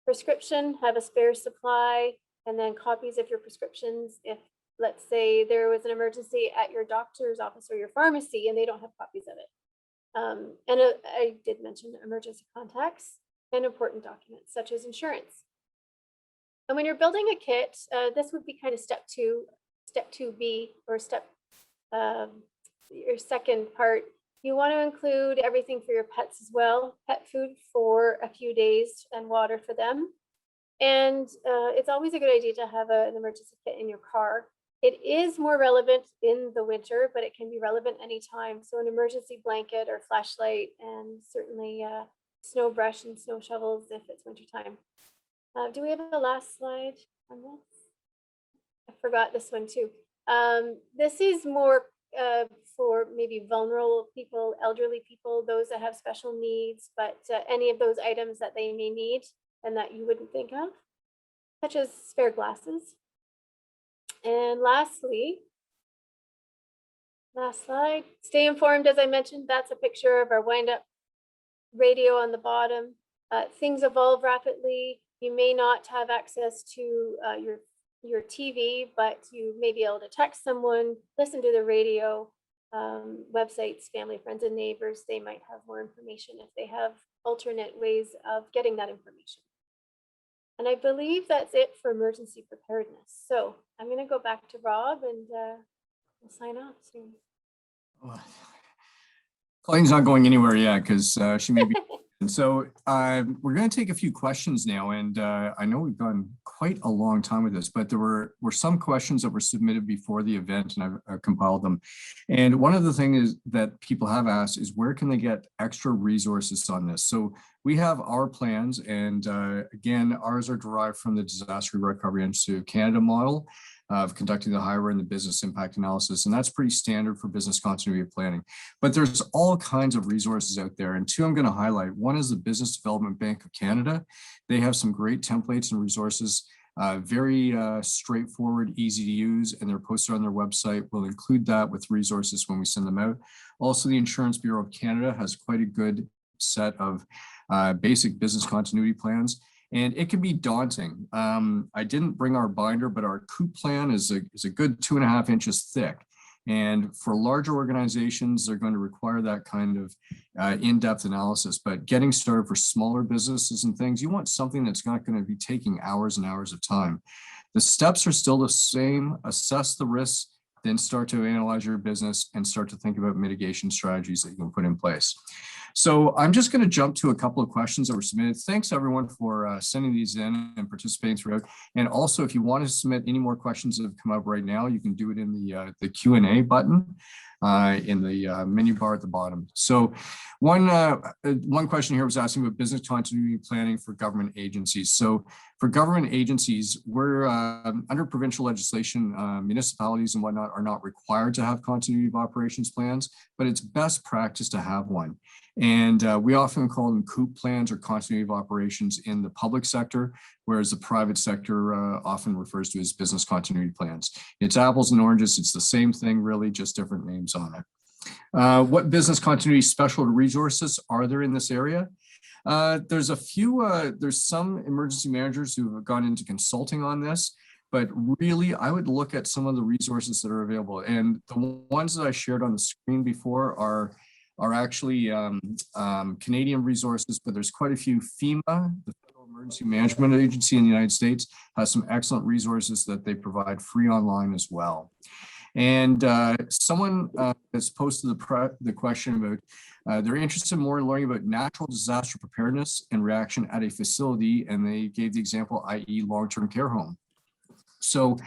Prescription, have a spare supply, and then copies of your prescriptions. If, let's say, there was an emergency at your doctor's office or your pharmacy and they don't have copies of it. And I did mention emergency contacts and important documents such as insurance. And when you're building a kit, this would be kind of step 2B, or your second part. You want to include everything for your pets as well, pet food for a few days and water for them. And it's always a good idea to have an emergency kit in your car. It is more relevant in the winter, but it can be relevant anytime. So an emergency blanket or flashlight, and certainly snow brush and snow shovels if it's wintertime. Do we have a last slide on this? I forgot this one too. This is more for maybe vulnerable people, elderly people, those that have special needs, but any of those items that they may need and that you wouldn't think of, such as spare glasses. And lastly, last slide, stay informed. As I mentioned, that's a picture of our wind up radio on the bottom. Things evolve rapidly. You may not have access to your TV, but you may be able to text someone, listen to the radio, websites, family, friends, and neighbors. They might have more information if they have alternate ways of getting that information. And I believe that's it for emergency preparedness. So I'm going to go back to Rob and we'll sign off soon. Colleen's not going anywhere yet because she may be. And so we're going to take a few questions now, and I know we've gone quite a long time with this, but there were some questions that were submitted before the event, and I've compiled them. And one of the things that people have asked is where can they get extra resources on this? So we have our plans, and again, ours are derived from the Disaster Recovery Institute of Canada model of conducting the HIRA and the business impact analysis. And that's pretty standard for business continuity planning. But there's all kinds of resources out there. And two I'm going to highlight. One is the Business Development Bank of Canada. They have some great templates and resources, very straightforward, easy to use, and they're posted on their website. We'll include that with resources when we send them out. Also, the Insurance Bureau of Canada has quite a good set of basic business continuity plans. And it can be daunting. I didn't bring our binder, but our COOP plan is a good 2.5 inches thick. And for larger organizations, they're going to require that kind of in-depth analysis. But getting started for smaller businesses and things, you want something that's not going to be taking hours and hours of time. The steps are still the same. Assess the risks then start to analyze your business and start to think about mitigation strategies that you can put in place. So I'm just going to jump to a couple of questions that were submitted. Thanks everyone for sending these in and participating throughout. And also, if you want to submit any more questions that have come up right now, you can do it in the Q&A button in the menu bar at the bottom. So one question here was asking about business continuity planning for government agencies. So for government agencies, we're under provincial legislation, municipalities and whatnot are not required to have continuity of operations plans, but it's best practice to have one. And we often call them COOP plans or continuity of operations in the public sector, whereas the private sector often refers to as business continuity plans. It's apples and oranges. It's the same thing, really, just different names on it. What business continuity special resources are there in this area? There's a few, there's some emergency managers who have gone into consulting on this, but really I would look at some of the resources that are available. And the ones that I shared on the screen before are actually Canadian resources, but there's quite a few. FEMA, the Federal Emergency Management Agency in the United States, has some excellent resources that they provide free online as well. And someone has posted the question about, they're interested more in learning about natural disaster preparedness and reaction at a facility, and they gave the example, i.e. long-term care home. So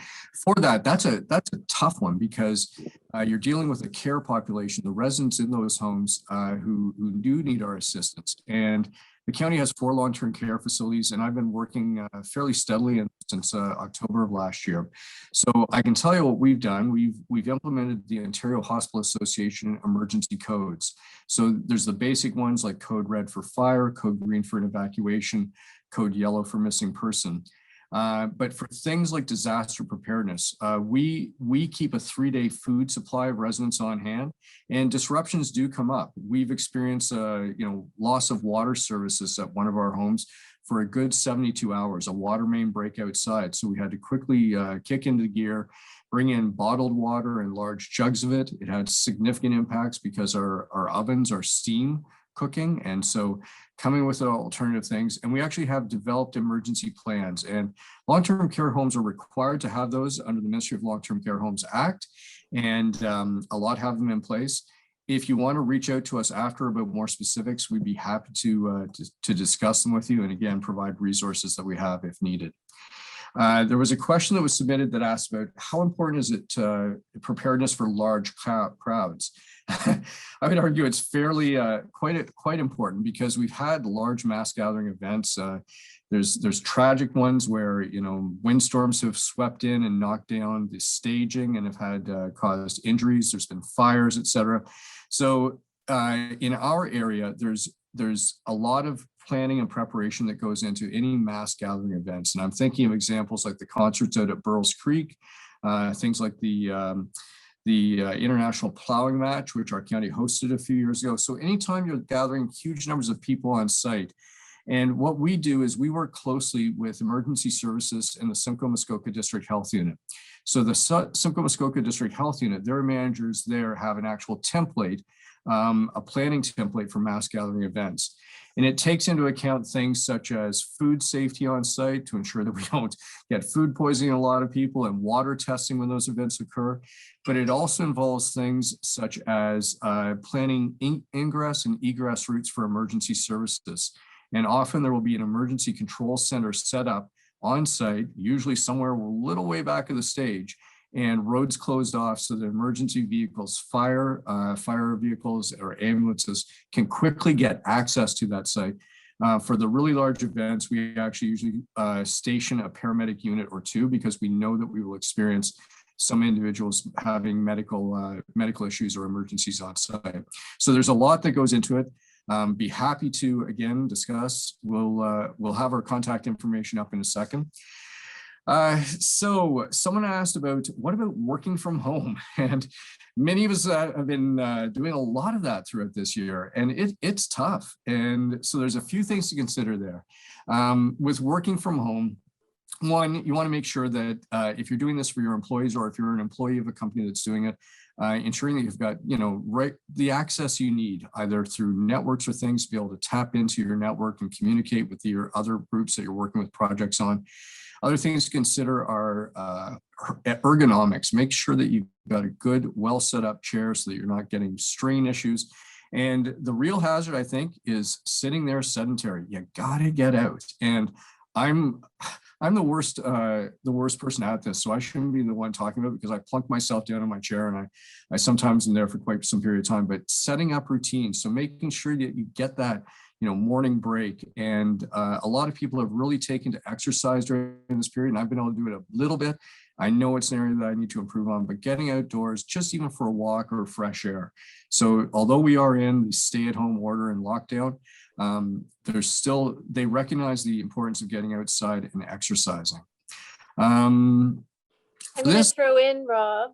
for that, that's a tough one because you're dealing with a care population, the residents in those homes who do need our assistance. And the county has 4 long-term care facilities, and I've been working fairly steadily since October of last year. So I can tell you what we've done. We've implemented the Ontario Hospital Association emergency codes. So there's the basic ones like code red for fire, code green for an evacuation, code yellow for missing person. But for things like disaster preparedness, we keep a 3-day food supply of residents on hand, and disruptions do come up. We've experienced, loss of water services at one of our homes for a good 72 hours, a water main break outside. So we had to quickly kick into gear, bring in bottled water and large jugs of it. It had significant impacts because our ovens are steam cooking. And so coming with alternative things, and we actually have developed emergency plans, and long-term care homes are required to have those under the Ministry of Long-Term Care Homes Act. And a lot have them in place. If you want to reach out to us after about more specifics, we'd be happy to discuss them with you, and again, provide resources that we have if needed. There was a question that was submitted that asked about how important is it preparedness for large crowds? I would argue it's fairly quite important because we've had large mass gathering events. There's tragic ones where windstorms have swept in and knocked down the staging and have had caused injuries. There's been fires, etc. So in our area, there's a lot of planning and preparation that goes into any mass gathering events. And I'm thinking of examples like the concerts out at Burles Creek, things like the International Plowing Match, which our county hosted a few years ago. So anytime you're gathering huge numbers of people on site, and what we do is we work closely with emergency services and the Simcoe Muskoka District Health Unit. So the Simcoe Muskoka District Health Unit, their managers there have an actual template, a planning template for mass gathering events. And it takes into account things such as food safety on site to ensure that we don't get food poisoning in a lot of people, and water testing when those events occur. But it also involves things such as planning ingress and egress routes for emergency services. And often there will be an emergency control center set up on site, usually somewhere a little way back of the stage, and roads closed off so that emergency vehicles, fire vehicles or ambulances can quickly get access to that site. For the really large events, we actually usually station a paramedic unit or 2 because we know that we will experience some individuals having medical issues or emergencies on site. So there's a lot that goes into it. Be happy to, again, discuss. We'll have our contact information up in a second. So someone asked about, what about working from home? And many of us have been doing a lot of that throughout this year, and it's tough. And so there's a few things to consider there. With working from home, one, you want to make sure that if you're doing this for your employees, or if you're an employee of a company that's doing it, ensuring that you've got, the access you need, either through networks or things, to be able to tap into your network and communicate with your other groups that you're working with projects on. Other things to consider are ergonomics. Make sure that you've got a good, well set up chair so that you're not getting strain issues. And the real hazard, I think, is sitting there sedentary. You gotta get out. And I'm the worst person at this, so I shouldn't be the one talking about it because I plunk myself down in my chair and I sometimes am there for quite some period of time. But setting up routines, so making sure that you get that morning break. And a lot of people have really taken to exercise during this period, and I've been able to do it a little bit. I know it's an area that I need to improve on, but getting outdoors, just even for a walk or fresh air. So although we are in the stay-at-home order and lockdown, they recognize the importance of getting outside and exercising. I'm going to throw in, Rob,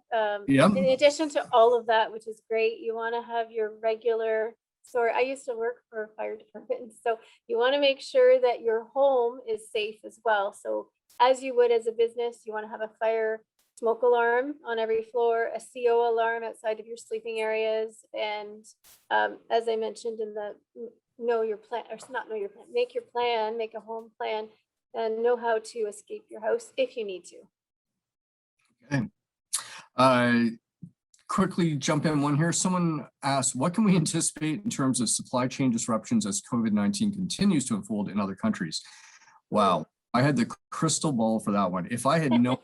yeah. In addition to all of that, which is great, you want to have your regular, sorry, I used to work for a fire department, so you want to make sure that your home is safe as well. So as you would as a business, you want to have a fire smoke alarm on every floor, a CO alarm outside of your sleeping areas, and as I mentioned in the know your plan, or not know your plan, make your plan, make a home plan, and know how to escape your house if you need to. Okay. Quickly jump in one here. Someone asked, what can we anticipate in terms of supply chain disruptions as COVID-19 continues to unfold in other countries? Wow, I had the crystal ball for that one. If I had known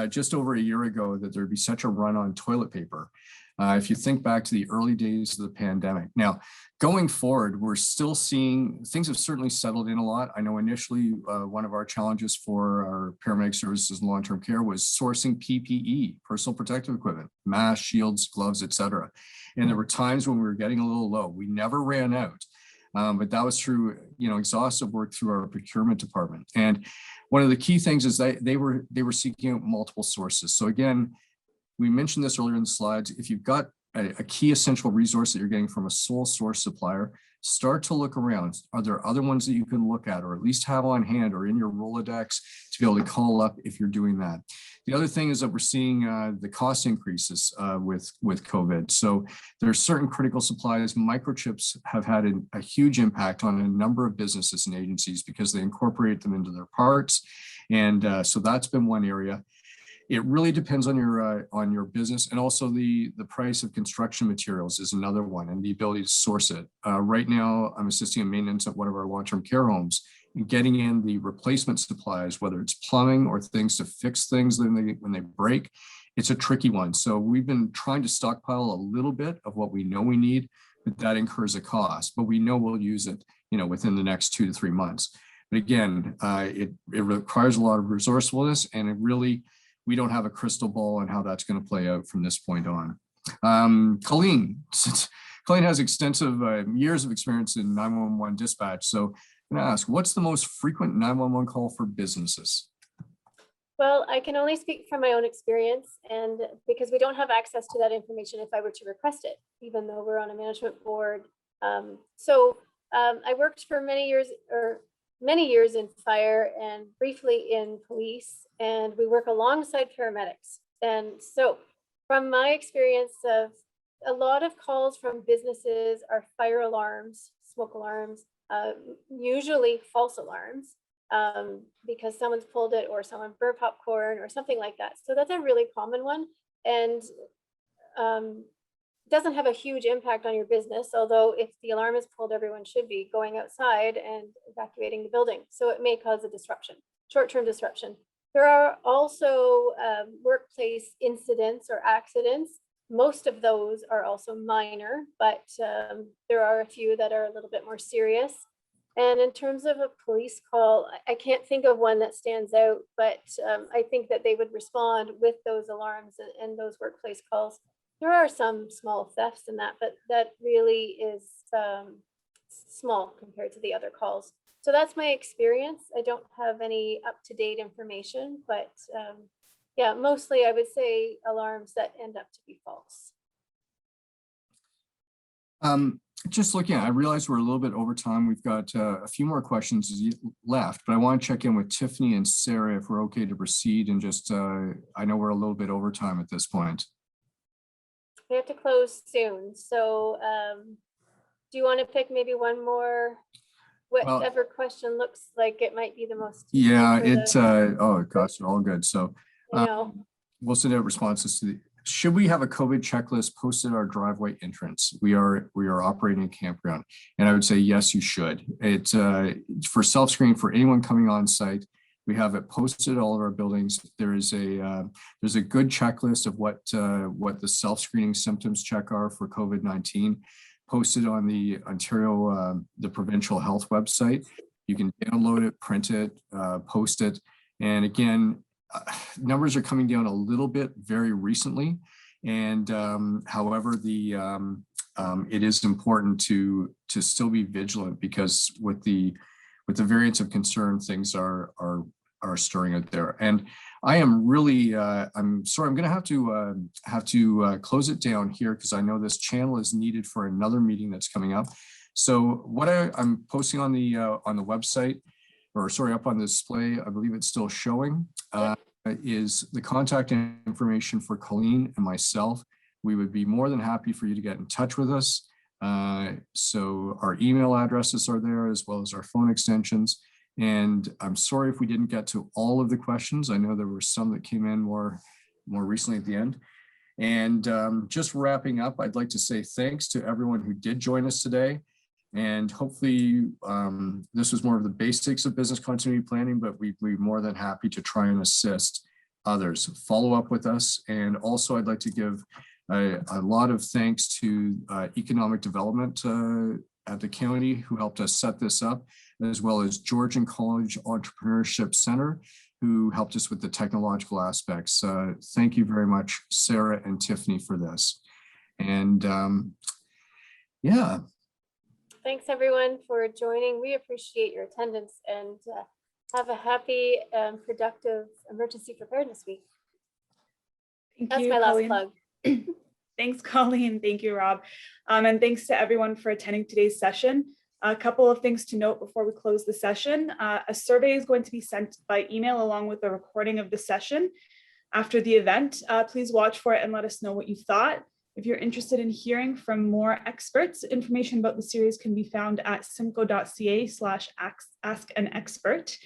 just over a year ago that there'd be such a run on toilet paper, if you think back to the early days of the pandemic. Now, going forward, we're still seeing things have certainly settled in a lot. I know initially one of our challenges for our paramedic services and long-term care was sourcing PPE, personal protective equipment, masks, shields, gloves, etc. And there were times when we were getting a little low. We never ran out. But that was through, exhaustive work through our procurement department. And one of the key things is that they were seeking out multiple sources. So again, we mentioned this earlier in the slides. If you've got a key essential resource that you're getting from a sole source supplier, start to look around. Are there other ones that you can look at or at least have on hand or in your Rolodex to be able to call up if you're doing that? The other thing is that we're seeing the cost increases with COVID. So there are certain critical supplies. Microchips have had a huge impact on a number of businesses and agencies because they incorporate them into their parts. And so that's been one area. It really depends on your business, and also the price of construction materials is another one, and the ability to source it. Right now, I'm assisting in maintenance at one of our long-term care homes, and getting in the replacement supplies, whether it's plumbing or things to fix things when they break, it's a tricky one. So we've been trying to stockpile a little bit of what we know we need, but that incurs a cost. But we know we'll use it, within the next 2 to 3 months. But again, it requires a lot of resourcefulness, and we don't have a crystal ball on how that's going to play out from this point on. Colleen has extensive years of experience in 911 dispatch. So I'm going to ask, what's the most frequent 911 call for businesses? Well, I can only speak from my own experience, and because we don't have access to that information if I were to request it, even though we're on a management board. I worked for many years in fire and briefly in police, and we work alongside paramedics. And so from my experience of a lot of calls from businesses are fire alarms, smoke alarms, usually false alarms, because someone's pulled it or someone burnt popcorn or something like that. So that's a really common one, and doesn't have a huge impact on your business, although if the alarm is pulled, everyone should be going outside and evacuating the building. So it may cause a disruption, short-term disruption. There are also workplace incidents or accidents. Most of those are also minor, but there are a few that are a little bit more serious. And in terms of a police call, I can't think of one that stands out, but I think that they would respond with those alarms and those workplace calls. There are some small thefts in that, but that really is small compared to the other calls. So that's my experience. I don't have any up-to-date information, but yeah, mostly I would say alarms that end up to be false. Just looking at, I realize we're a little bit over time. We've got a few more questions left, but I want to check in with Tiffany and Sarah if we're okay to proceed, and just, I know we're a little bit over time at this point. We have to close soon. So do you want to pick maybe one more whatever question looks like it might be the most. Yeah, useful for it's, the- oh gosh, they're all good. So I know. we'll send out responses to the, should we have a COVID checklist posted at our driveway entrance? We are operating a campground, and I would say, yes, you should. It's for self-screening for anyone coming on site. We have it posted at all of our buildings. There's a good checklist of what the self-screening symptoms check are for COVID-19 posted on the Ontario, the provincial health website. You can download it, print it, post it. And again, numbers are coming down a little bit very recently. And however, it is important to still be vigilant, because with the variants of concern, things are stirring out there. And I am really, I'm sorry, I'm going to have to close it down here, because I know this channel is needed for another meeting that's coming up. So what I'm posting on the website, or sorry, up on the display, I believe it's still showing, is the contact information for Colleen and myself. We would be more than happy for you to get in touch with us. So our email addresses are there, as well as our phone extensions. And I'm sorry if we didn't get to all of the questions. I know there were some that came in more recently at the end. And just wrapping up, I'd like to say thanks to everyone who did join us today. And hopefully this was more of the basics of business continuity planning, but we'd be more than happy to try and assist others. Follow up with us. And also I'd like to give a lot of thanks to economic development at the county, who helped us set this up, as well as Georgian College Entrepreneurship Center, who helped us with the technological aspects. Thank you very much, Sarah and Tiffany, for this. And yeah. Thanks everyone for joining. We appreciate your attendance, and have a happy and productive Emergency Preparedness Week. That's my last plug. Thanks, Colleen. Thank you, Rob. And thanks to everyone for attending today's session. A couple of things to note before we close the session. A survey is going to be sent by email along with a recording of the session after the event. Please watch for it and let us know what you thought. If you're interested in hearing from more experts, information about the series can be found at simcoe.ca/askanexpert.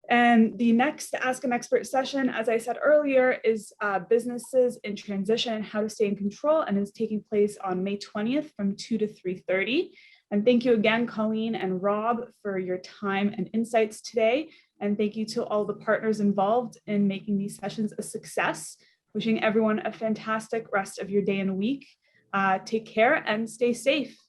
And the next Ask an Expert session, as I said earlier, is businesses in transition and how to stay in control, and is taking place on May 20th from 2 to 3:30. And thank you again, Colleen and Rob, for your time and insights today. And thank you to all the partners involved in making these sessions a success. Wishing everyone a fantastic rest of your day and week. Take care and stay safe.